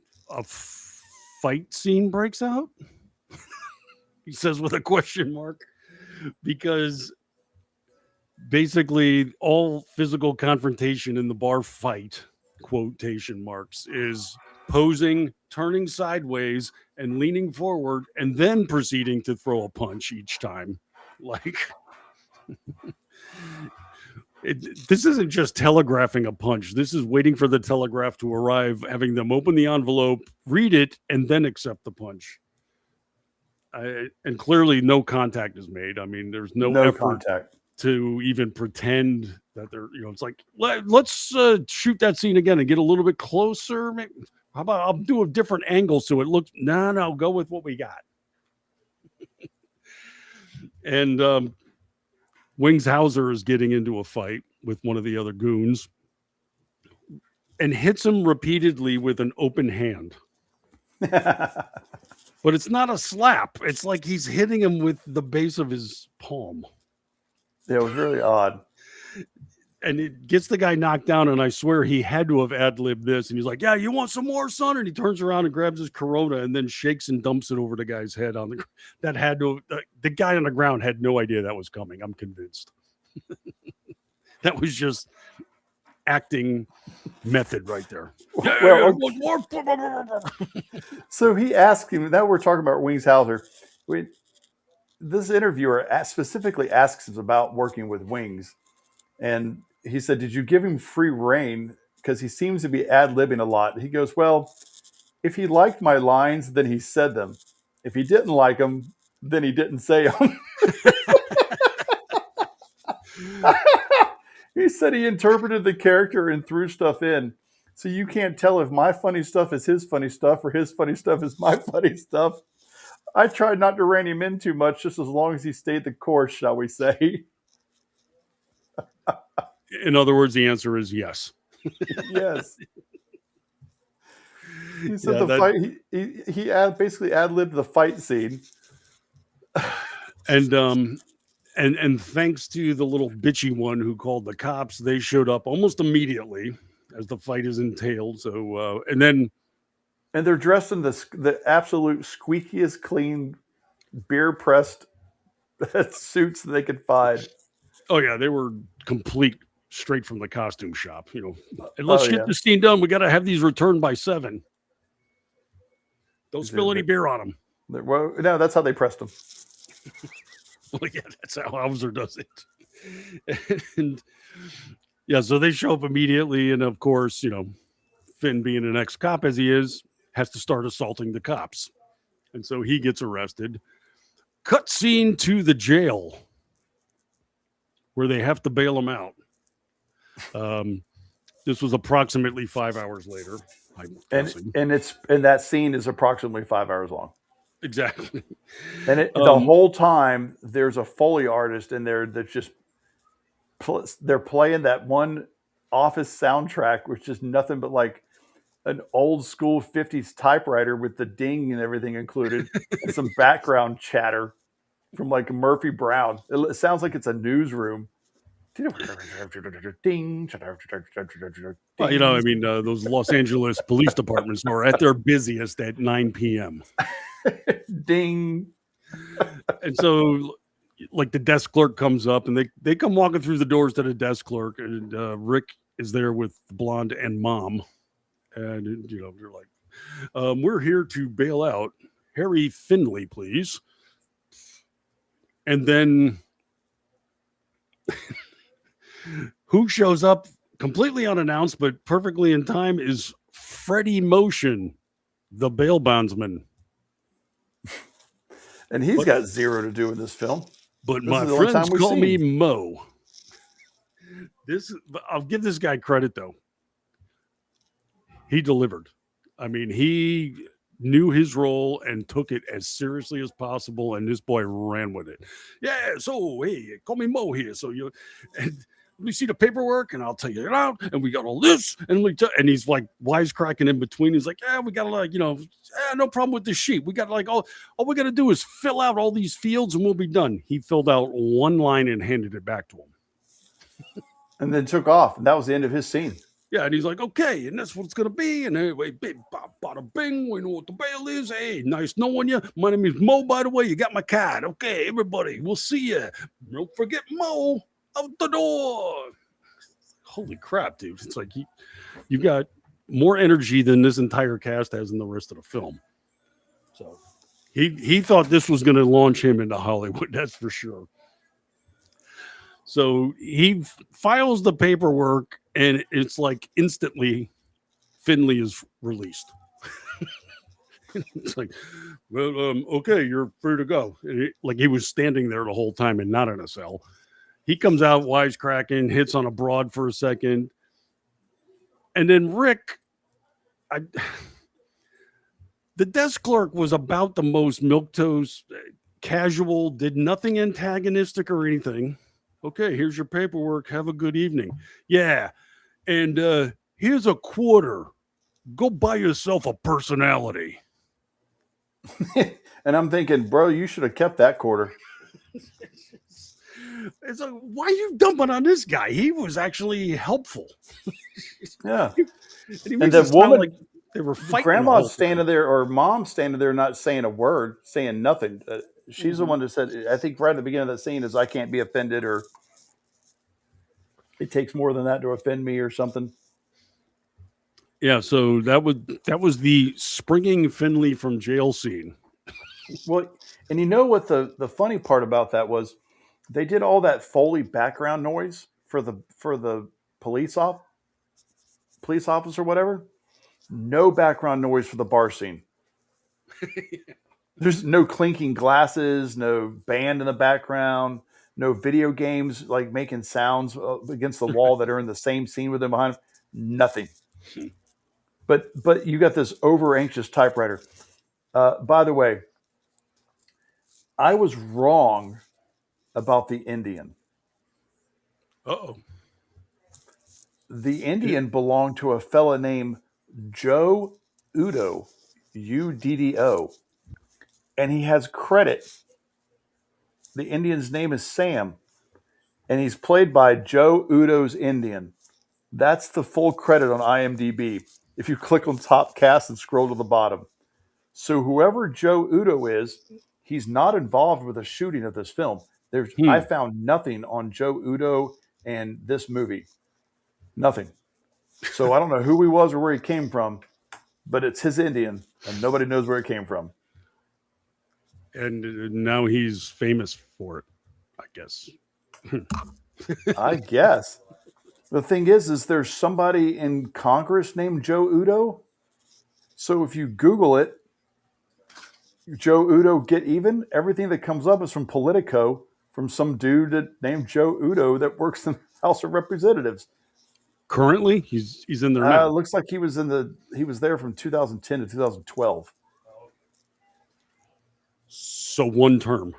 fight scene breaks out. He says with a question mark, because basically all physical confrontation in the bar fight, quotation marks, is posing, turning sideways, and leaning forward, and then proceeding to throw a punch each time. Like, this isn't just telegraphing a punch. This is waiting for the telegraph to arrive, having them open the envelope, read it, and then accept the punch. And clearly no contact is made. I mean, there's no effort contact to even pretend that they're, it's like, let's shoot that scene again and get a little bit closer. Maybe, how about I'll do a different angle so it looks, no, go with what we got. And Wings Hauser is getting into a fight with one of the other goons and hits him repeatedly with an open hand. But it's not a slap. It's like he's hitting him with the base of his palm. Yeah, it was really odd. And it gets the guy knocked down, and I swear he had to have ad-libbed this. And he's like, yeah, you want some more, son? And he turns around and grabs his Corona and then shakes and dumps it over the guy's head. The guy on the ground had no idea that was coming. I'm convinced. That was just acting method right there. Well, so he asked him, now we're talking about Wings Hauser. This interviewer specifically asks him about working with Wings. And he said, did you give him free reign? Because he seems to be ad-libbing a lot. He goes, well, if he liked my lines, then he said them. If he didn't like them, then he didn't say them. He said he interpreted the character and threw stuff in. So you can't tell if my funny stuff is his funny stuff or his funny stuff is my funny stuff. I tried not to rein him in too much, just as long as he stayed the course, shall we say. In other words, the answer is yes. Yes. He said Yeah, the fight. He basically ad-libbed the fight scene. And thanks to the little bitchy one who called the cops, they showed up almost immediately as the fight is entailed. So and they're dressed in the absolute squeakiest clean beer pressed suits that they could find. Oh yeah, they were complete straight from the costume shop. And let's get this scene done. We got to have these returned by 7. Don't spill any beer on them. Well, no, that's how they pressed them. Well, yeah, that's how Hauser does it. And yeah, so they show up immediately, and of course, Finn, being an ex-cop as he is, has to start assaulting the cops, and so he gets arrested. Cut scene to the jail, where they have to bail him out. This was approximately 5 hours later. And that scene is approximately 5 hours long. Exactly. And the whole time there's a Foley artist in there that's just they're playing that one Office soundtrack, which is nothing but like an old school 50s typewriter with the ding and everything included, and some background chatter from like Murphy Brown. It sounds like it's a newsroom. Ding. Well, those Los Angeles police departments are at their busiest at 9 p.m. Ding. And so, like, the desk clerk comes up, and they come walking through the doors to the desk clerk, and Rick is there with the blonde and mom. And, they're like, we're here to bail out Harry Finley, please. And then who shows up completely unannounced, but perfectly in time, is Freddie Motion, the bail bondsman. And he's got zero to do in this film. But my friends call me Mo. I'll give this guy credit, though. He delivered. I mean, he knew his role and took it as seriously as possible, and this boy ran with it. Yeah, so, hey, call me Mo here. So and we see the paperwork, and I'll tell you it out, and we got all this, and he's like wisecracking in between. He's like, yeah, we got to no problem with this sheet. We got all we got to do is fill out all these fields, and we'll be done. He filled out one line and handed it back to him. And then took off, and that was the end of his scene. Yeah, and he's like, okay, and that's what it's going to be. And anyway, big, bada, bing, we know what the bail is. Hey, nice knowing you. My name is Mo, by the way. You got my card. Okay, everybody, we'll see you. Don't forget Mo out the door. Holy crap, dude. It's like you got more energy than this entire cast has in the rest of the film. So he thought this was going to launch him into Hollywood, that's for sure. So he files the paperwork, and it's like instantly Finley is released. It's like, well, okay, you're free to go. Like he was standing there the whole time and not in a cell. He comes out wisecracking, hits on a broad for a second. And then Rick, the desk clerk was about the most milquetoast, casual, did nothing antagonistic or anything. Okay, here's your paperwork. Have a good evening. Yeah. And here's a quarter. Go buy yourself a personality. And I'm thinking, bro, you should have kept that quarter. It's like, why are you dumping on this guy? He was actually helpful. Yeah. And the woman, like they were fighting. Grandma's standing there, or mom's standing there, not saying a word, saying nothing. She's the one that said, I think right at the beginning of that scene is, I can't be offended, or it takes more than that to offend me, or something. Yeah, so that was the springing Finley from jail scene. Well, and you know what the funny part about that was, they did all that Foley background noise for the police officer, whatever. No background noise for the bar scene. There's no clinking glasses, no band in the background, no video games like making sounds against the wall that are in the same scene with him behind him. Nothing. But you got this over anxious typewriter. By the way, I was wrong about the Indian. Uh-oh. The Indian belonged to a fella named Joe Udo, Uddo, and he has credit. The Indian's name is Sam, and he's played by Joe Udo's Indian. That's the full credit on IMDb. If you click on top cast and scroll to the bottom. So whoever Joe Udo is, he's not involved with the shooting of this film. I found nothing on Joe Udo and this movie. Nothing. So I don't know who he was or where he came from, but it's his Indian, and nobody knows where it came from. And now he's famous for it, I guess. I guess. The thing is there's somebody in Congress named Joe Udo. So if you Google it, Joe Udo get even, everything that comes up is from Politico, from some dude named Joe Udo that works in the House of Representatives. Currently, he's in there now. Looks like he was there from 2010 to 2012. So one term.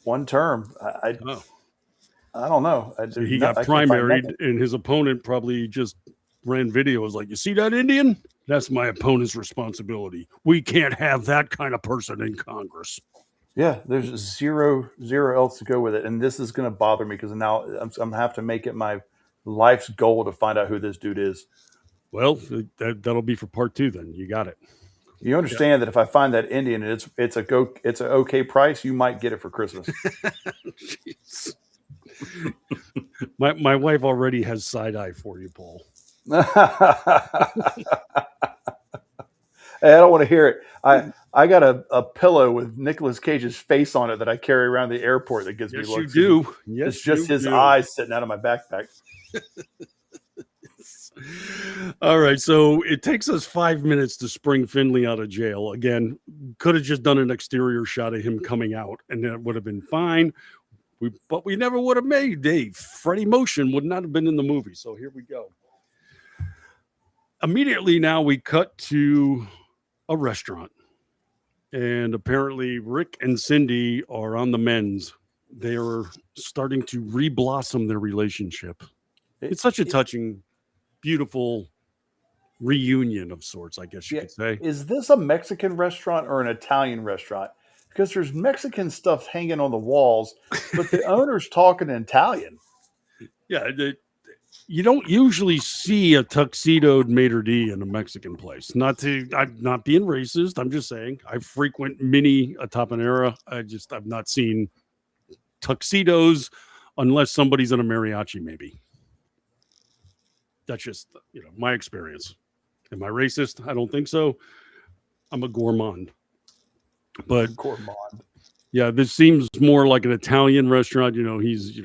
One term. I don't know. So he got primaried, and his opponent probably just ran videos like, "You see that Indian? That's my opponent's responsibility. We can't have that kind of person in Congress." Yeah, there's zero else to go with it, and this is going to bother me because now I'm going to have to make it my life's goal to find out who this dude is. Well, that'll be for part 2 then. You got it. You understand that if I find that Indian and it's an okay price, you might get it for Christmas. Jeez. My wife already has side eye for you, Paul. Hey, I don't want to hear it. I got a pillow with Nicolas Cage's face on it that I carry around the airport that gives me looks. Yes, you do. Yes, it's just his eyes sitting out of my backpack. All right, so it takes us 5 minutes to spring Finley out of jail. Again, could have just done an exterior shot of him coming out, and that would have been fine. But we never would have made Dave. Freddie Motion would not have been in the movie. So here we go. Immediately now we cut to a restaurant. And apparently Rick and Cindy are on the mends. They are starting to re-blossom their relationship. It's such a touching, beautiful reunion of sorts, I guess you could say. Is this a Mexican restaurant or an Italian restaurant? Because there's Mexican stuff hanging on the walls, but the owner's talking in Italian. Yeah, you don't usually see a tuxedoed maitre d' in a Mexican place. I'm not being racist. I'm just saying I frequent mini Tapanera. I've not seen tuxedos unless somebody's in a mariachi, maybe. That's just, my experience. Am I racist? I don't think so. I'm a gourmand. But gourmand. Yeah, this seems more like an Italian restaurant. He's,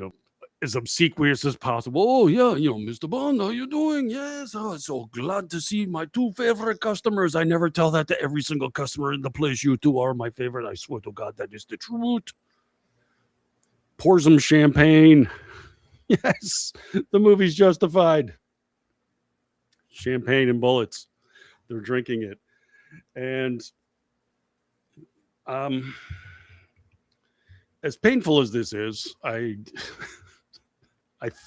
as obsequious as possible. Oh, yeah, Mr. Bond, how you doing? Yes, so glad to see my 2 favorite customers. I never tell that to every single customer in the place. You 2 are my favorite. I swear to God, that is the truth. Pours them champagne. Yes, the movie's justified. Champagne and bullets. They're drinking it. And as painful as this is, I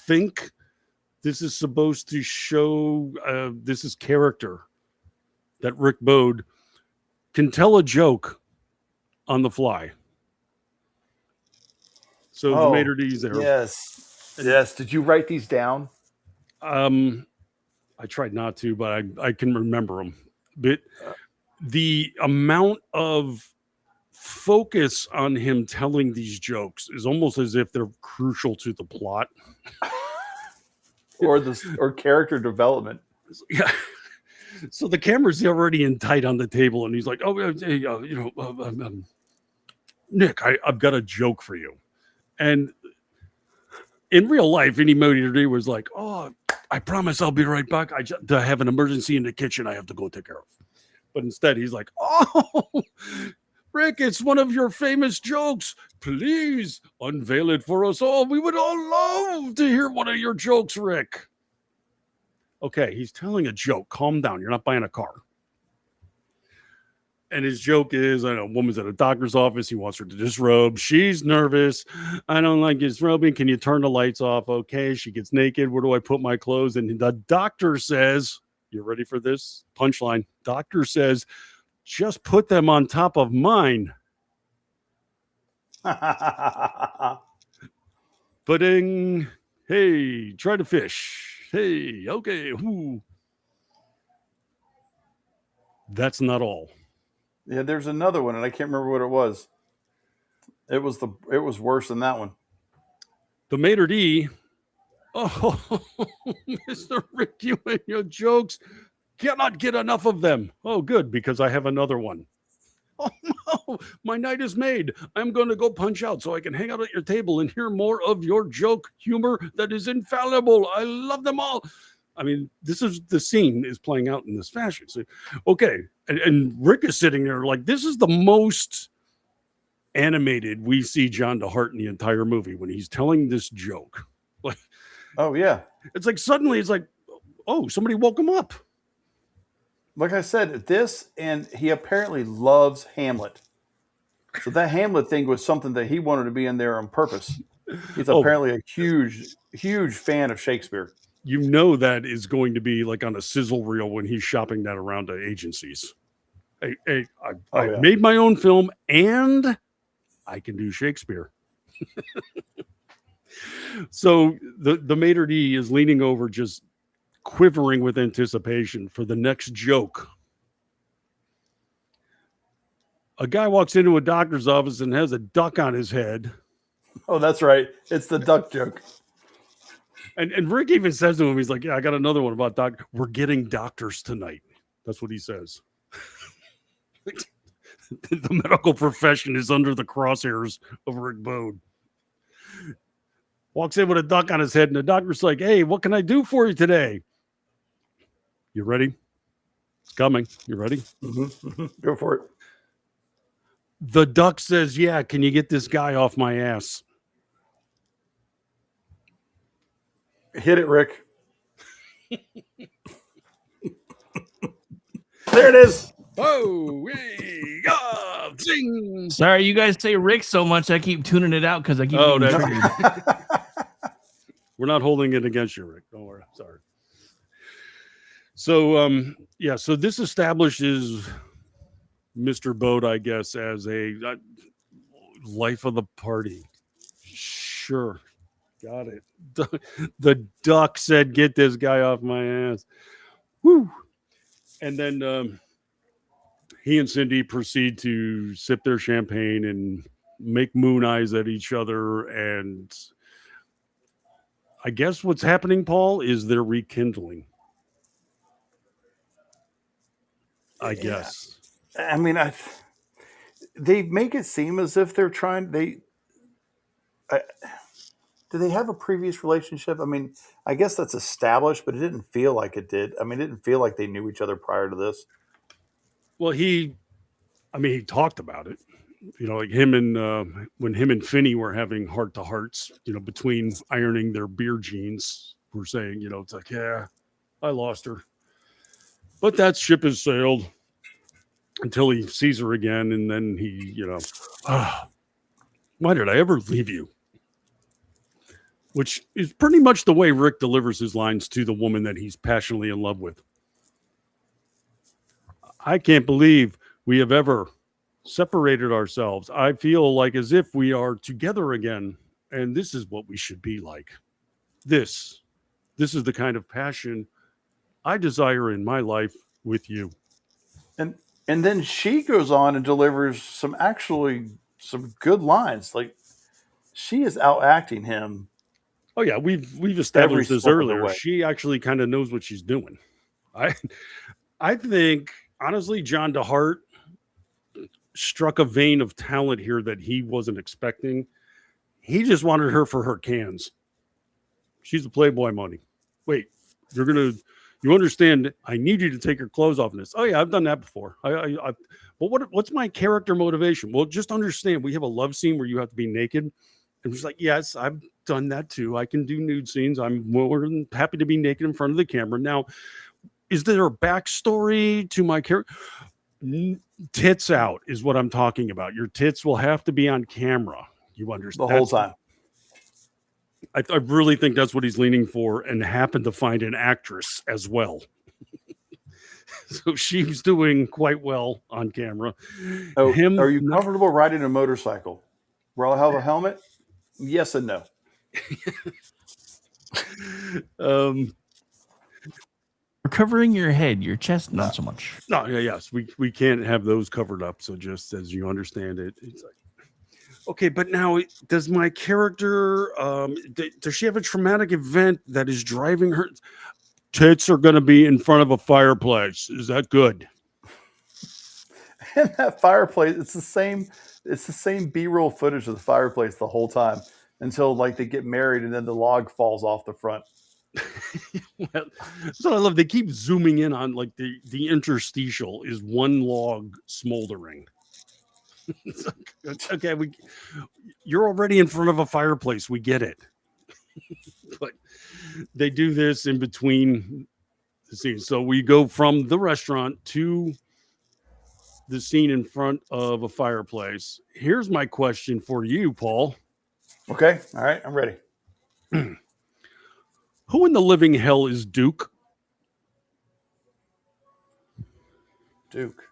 think this is supposed to show this is character, that Rick Bode can tell a joke on the fly. So the maitre d's there. Yes. Did you write these down? I tried not to, but I can remember them. But the amount of focus on him telling these jokes is almost as if they're crucial to the plot or character development. Yeah. So the camera's already in tight on the table, and he's like, Nick, I've got a joke for you. And in real life, any maitre was like, oh, I promise I'll be right back. I have an emergency in the kitchen I have to go take care of. But instead, he's like, oh, Rick, it's one of your famous jokes. please unveil it for us all. We would all love to hear one of your jokes, Rick. Okay, he's telling a joke. Calm down. You're not buying a car. And his joke is, I know, a woman's at a doctor's office. He wants her to disrobe. She's nervous. I don't like disrobing. Can you turn the lights off? Okay. She gets naked. Where do I put my clothes? And the doctor says, you ready for this? Punchline. Doctor says, just put them on top of mine. Pudding. Hey, try to fish. Hey, okay. Whoo. That's not all. Yeah, there's another one, and I can't remember what it was. It was worse than that one. The maitre d'. Oh, Mr. Rick, you and your jokes cannot get enough of them. Oh, good, because I have another one. Oh no, my night is made. I'm going to go punch out so I can hang out at your table and hear more of your joke humor that is infallible. I love them all. I mean, this is the scene is playing out in this fashion. So, okay. And Rick is sitting there like, this is the most animated we see John DeHart in the entire movie when he's telling this joke. Like, oh, yeah. It's like suddenly it's like, oh, somebody woke him up. Like I said, this, and he apparently loves Hamlet. So that Hamlet thing was something that he wanted to be in there on purpose. He's apparently a huge, huge fan of Shakespeare. You know that is going to be like on a sizzle reel when he's shopping that around to agencies. I made my own film and I can do Shakespeare. So the maitre d' is leaning over, just quivering with anticipation for the next joke. A guy walks into a doctor's office and has a duck on his head. Oh, that's right. It's the duck joke. And Rick even says to him, he's like, yeah, I got another one about doctor. We're getting doctors tonight. That's what he says. The medical profession is under the crosshairs of Rick Bode. Walks in with a duck on his head, and the doctor's like, hey, what can I do for you today? You ready? It's coming. You ready? Mm-hmm. Go for it. The duck says, yeah, can you get this guy off my ass? Hit it, Rick. There it is. Oh, we got zing. Sorry, you guys say Rick so much, I keep tuning it out because I keep getting triggered. We're not holding it against you, Rick. Don't worry. Sorry. So, so this establishes Mr. Bode, I guess, as a life of the party. Sure. Got it. The duck said, get this guy off my ass. Woo. And then he and Cindy proceed to sip their champagne and make moon eyes at each other. And I guess what's happening, Paul, is they're rekindling. I guess. I mean, they make it seem as if they're trying. Do they have a previous relationship? I mean, I guess that's established, but it didn't feel like it did. I mean, it didn't feel like they knew each other prior to this. Well, he talked about it. You know, like him and when him and Finney were having heart-to-hearts, you know, between ironing their beer jeans, we're saying, you know, it's like, yeah, I lost her. But that ship has sailed until he sees her again. And then he, you know, why did I ever leave you? Which is pretty much the way Rick delivers his lines to the woman that he's passionately in love with. I can't believe we have ever separated ourselves. I feel like as if we are together again. And this is what we should be like. This is the kind of passion I desire in my life with you. And then she goes on and delivers some good lines. Like she is out acting him. Oh yeah, we've established this earlier. She actually kind of knows what she's doing. I think honestly, John DeHart struck a vein of talent here that he wasn't expecting. He just wanted her for her cans. She's a Playboy money. Wait, you're gonna You understand? I need you to take your clothes off in this. Oh yeah, I've done that before. But what's my character motivation? Well, just understand we have a love scene where you have to be naked. And she's like, yes, I've done that too. I can do nude scenes. I'm more than happy to be naked in front of the camera. Now, is there a backstory to my character? Tits out is what I'm talking about. Your tits will have to be on camera. You understand? The whole time. I really think that's what he's leaning for, and happened to find an actress as well. So she's doing quite well on camera. Oh, are you comfortable riding a motorcycle? Will I have a helmet? Yes and no. Covering your head, your chest, not so much. No, yes, we can't have those covered up. So just as you understand it, it's like, okay, but now does my character, does she have a traumatic event that is driving her? Tits are going to be in front of a fireplace. Is that good? And that fireplace, it's the same B-roll footage of the fireplace the whole time until like they get married and then the log falls off the front. Well, so I love they keep zooming in on like the interstitial is one log smoldering. Okay, you're already in front of a fireplace. We get it. But they do this in between the scenes. So we go from the restaurant to the scene in front of a fireplace. Here's my question for you, Paul. Okay. All right. I'm ready. Who in the living hell is Duke? Duke.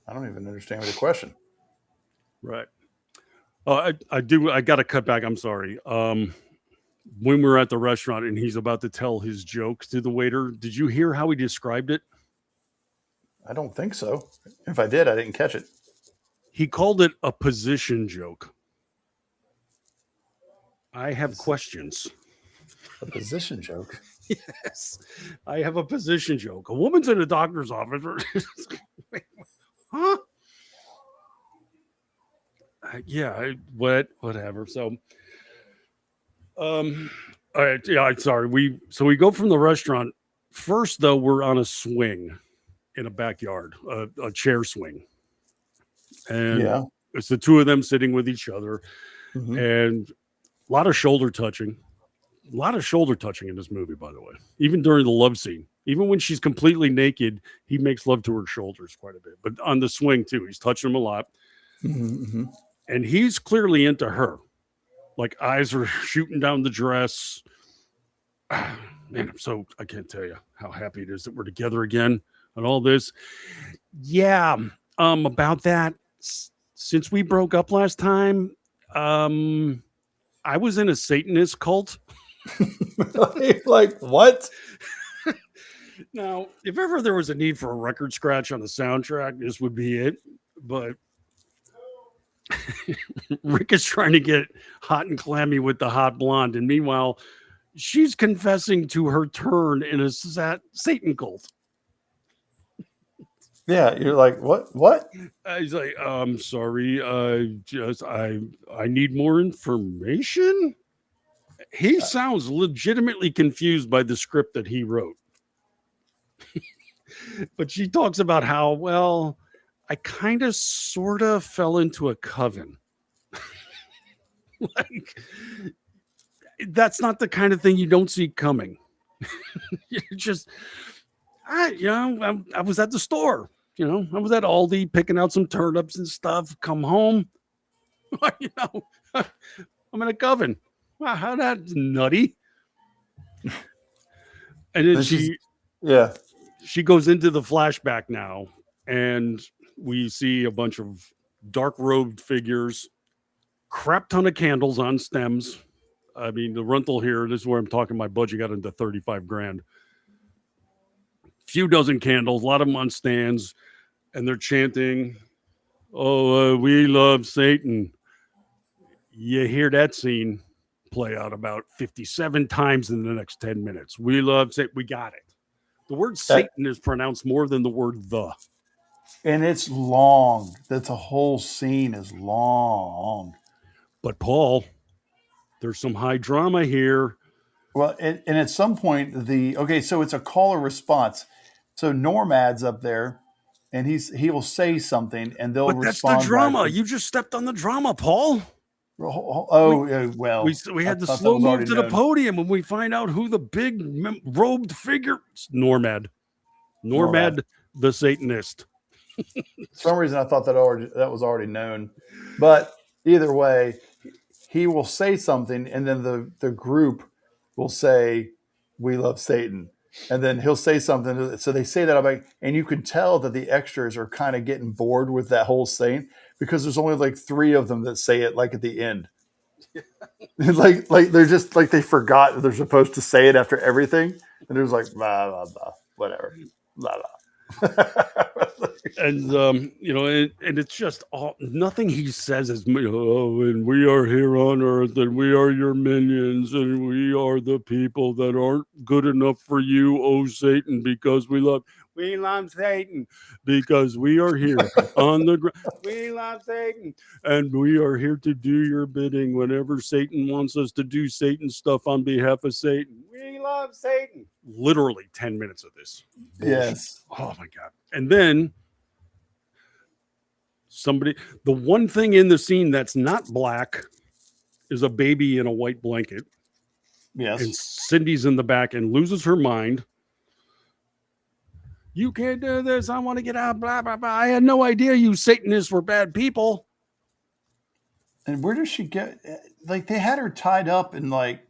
I don't even understand the question. Right. I do. I got to cut back. I'm sorry. When we were at the restaurant and he's about to tell his joke to the waiter, did you hear how he described it? I don't think so. If I did, I didn't catch it. He called it a position joke. I have questions. A position joke? Yes. I have a position joke. A woman's in a doctor's office. Huh? Whatever. So, all right. Yeah, I'm sorry. We go from the restaurant. First, though, we're on a swing in a backyard, a chair swing. And it's the two of them sitting with each other. Mm-hmm. And a lot of shoulder touching. A lot of shoulder touching in this movie, by the way. Even during the love scene. Even when she's completely naked, he makes love to her shoulders quite a bit. But on the swing, too, he's touching them a lot. Mm-hmm. And he's clearly into her. Like, eyes are shooting down the dress. Man, I can't tell you how happy it is that we're together again and all this. Yeah, about that. Since we broke up last time, I was in a Satanist cult. Like, what? Now, if ever there was a need for a record scratch on the soundtrack, this would be it. But Rick is trying to get hot and clammy with the hot blonde. And meanwhile, she's confessing to her turn in a Satan cult. Yeah, you're like, what? He's like, I'm sorry. I need more information. He sounds legitimately confused by the script that he wrote. But she talks about how, well, I kind of sort of fell into a coven. Like, that's not the kind of thing you don't see coming. I was at the store, I was at Aldi picking out some turnips and stuff, come home. I'm in a coven. Wow, how that's nutty. And then she goes into the flashback now, and we see a bunch of dark robed figures, crap ton of candles on stems. I mean, the rental here, this is where I'm talking my budget got into $35,000. Few dozen candles, a lot of them on stands, and they're chanting, we love Satan. You hear that scene play out about 57 times in the next 10 minutes. We love Satan. We got it. The word Satan is pronounced more than the word the. And it's long. That's a whole scene is long. But Paul, There's some high drama here. Well, and at some point, so it's a call or response. So Normad's up there, and he will say something, and they'll But that's respond. the drama. You just stepped on the drama, Paul. Well, we had the thought that slow was move already to the known. podium, and we find out who the big robed figure. Normad, the Satanist. For some reason, I thought that was already known, but either way, he will say something, and then the group will say, "We love Satan," and then he'll say something. So they say that about, and you can tell that the extras are kind of getting bored with that whole saying because there's only like 3 of them that say it like at the end. like they're just like they forgot that they're supposed to say it after everything, and there's like blah blah blah whatever blah blah. And and it's just nothing he says is and we are here on earth, and we are your minions, and we are the people that aren't good enough for you, oh Satan, because we love Satan because we are here on the ground. We love Satan, and we are here to do your bidding whenever Satan wants us to do Satan stuff on behalf of Satan. We love Satan. Literally 10 minutes of this. Yes. Oh my God. And then the one thing in the scene that's not black is a baby in a white blanket. Yes. And Cindy's in the back and loses her mind. You can't do this. I want to get out. Blah, blah, blah. I had no idea you Satanists were bad people. And where does she get? Like they had her tied up and like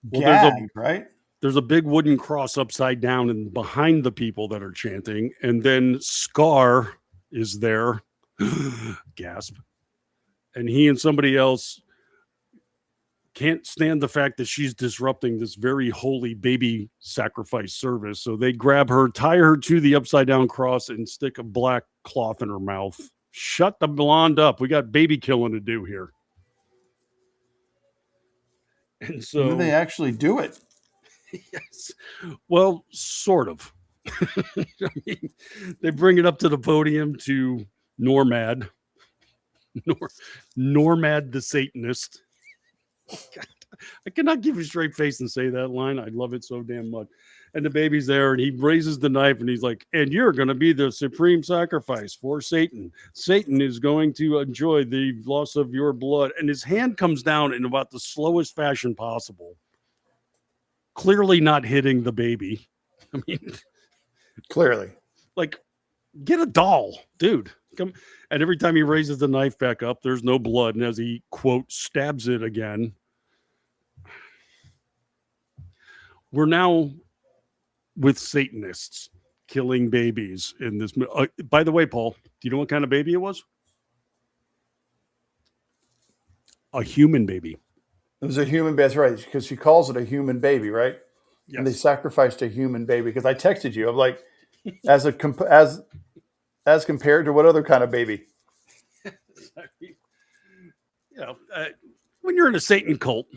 gagged, right? There's a big wooden cross upside down and behind the people that are chanting. And then Scar is there. Gasp. And he and somebody else can't stand the fact that she's disrupting this very holy baby sacrifice service. So they grab her, tie her to the upside down cross, and stick a black cloth in her mouth. Shut the blonde up. We got baby killing to do here. And so do they actually do it? Yes. Well, sort of. I mean, they bring it up to the podium to Normad. Normad the Satanist. God, I cannot give a straight face and say that line. I love it so damn much. And the baby's there, and he raises the knife, and he's like, and you're going to be the supreme sacrifice for Satan. Satan is going to enjoy the loss of your blood. And his hand comes down in about the slowest fashion possible. Clearly not hitting the baby. I mean, clearly. Like, get a doll, dude. Come. And every time he raises the knife back up, there's no blood. And as he, quote, stabs it again, we're now with Satanists killing babies in this. By the way, Paul, do you know what kind of baby it was? A human baby. It was a human baby. That's right. Because she calls it a human baby, right? Yes. And they sacrificed a human baby. Because I texted you. I'm like, as compared to what other kind of baby? When you're in a Satan cult,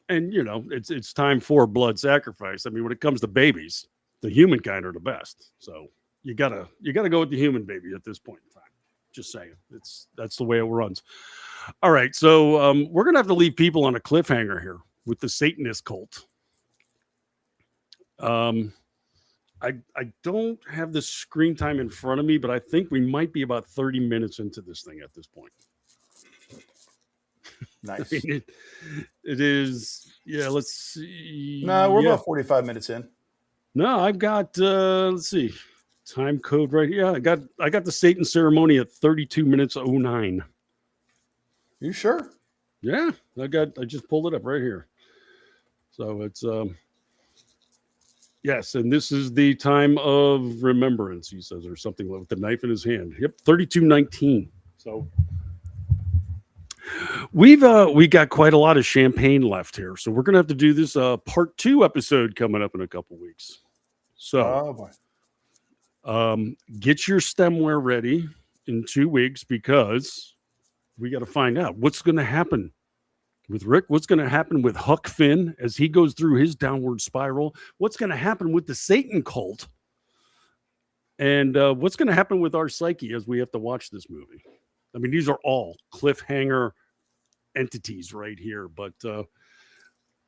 and it's time for blood sacrifice. I mean, when it comes to babies, the human kind are the best. So you gotta go with the human baby at this point in time. Just saying, that's the way it runs. All right, so we're gonna have to leave people on a cliffhanger here with the Satanist cult. I don't have the screen time in front of me, but I think we might be about 30 minutes into this thing at this point. Nice. I mean, it is. Yeah, let's see. No, we're about 45 minutes in. No, I've got let's see, time code right here. I got the Satan ceremony at 32 minutes 09. You sure? Yeah, I just pulled it up right here. So it's yes, and this is the time of remembrance, he says, or something with the knife in his hand. Yep, 32:19. So we got quite a lot of champagne left here, so we're gonna have to do this part 2 episode coming up in a couple weeks. So get your stemware ready in 2 weeks, because we got to find out what's going to happen with Rick, what's going to happen with Huck Finn as he goes through his downward spiral, what's going to happen with the Satan cult, and what's going to happen with our psyche as we have to watch this movie. I mean, these are all cliffhanger entities right here. But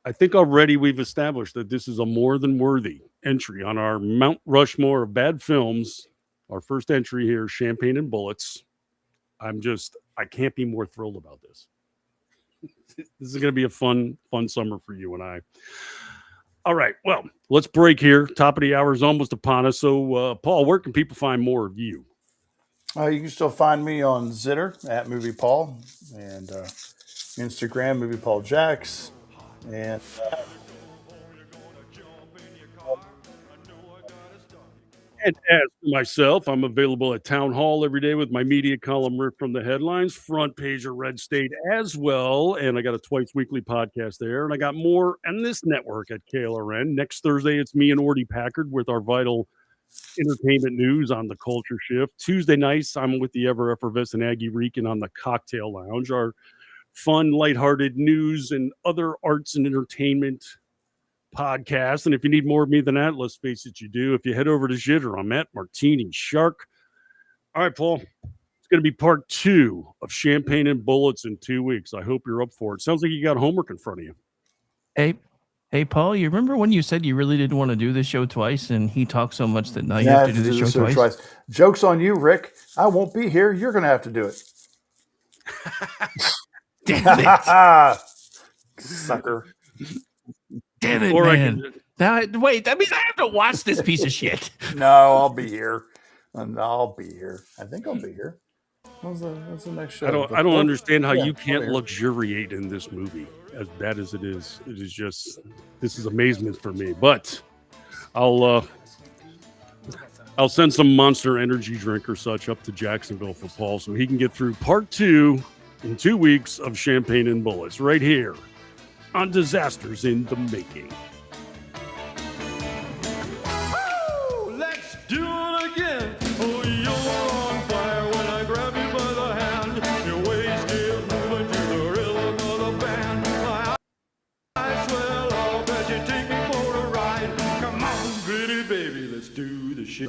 I think already we've established that this is a more than worthy entry on our Mount Rushmore of bad films. Our first entry here, Champagne and Bullets. I can't be more thrilled about this. This is going to be a fun summer for you and I. All right, well, let's break here. Top of the hour is almost upon us. So, Paul, where can people find more of you? You can still find me on Zitter at Movie Paul and Instagram, Movie Paul Jacks. And And as for myself, I'm available at Town Hall every day with my media column ripped from the headlines, front page of Red State as well. And I got a twice weekly podcast there. And I got more on this network at KLRN. Next Thursday, it's me and Ordy Packard with our vital entertainment news on the Culture Shift. Tuesday nights, I'm with the ever effervescent Aggie Reekin on the Cocktail Lounge, our fun, lighthearted news and other arts and entertainment podcast. And if you need more of me than that, let's face it, you do. If you head over to Jitter, I'm at Martini Shark. All right, Paul, it's going to be part 2 of Champagne and Bullets in 2 weeks. I hope you're up for it. Sounds like you got homework in front of you. Hey, Paul, you remember when you said you really didn't want to do this show twice and he talked so much that now you have to do this show twice? Joke's on you, Rick. I won't be here. You're going to have to do it. Damn it. Sucker. Damn it, Or I man. can- Wait, that means I have to watch this piece of shit. No, I'll be here. I'll be here. I think I'll be here. What's the next show? I don't understand how Yeah, you can't I'll be here. luxuriate in this movie, as bad as it is. It is just, this is amazement for me. But I'll send some Monster energy drink or such up to Jacksonville for Paul so he can get through part 2 in 2 weeks of Champagne and Bullets right here on Disasters in the Making. Let's do it again. Oh, you're on fire when I grab you by the hand. Your waist is moving to the rhythm of the band. My eyes swell up as you take me for a ride. Come on, pretty baby, let's do the shit.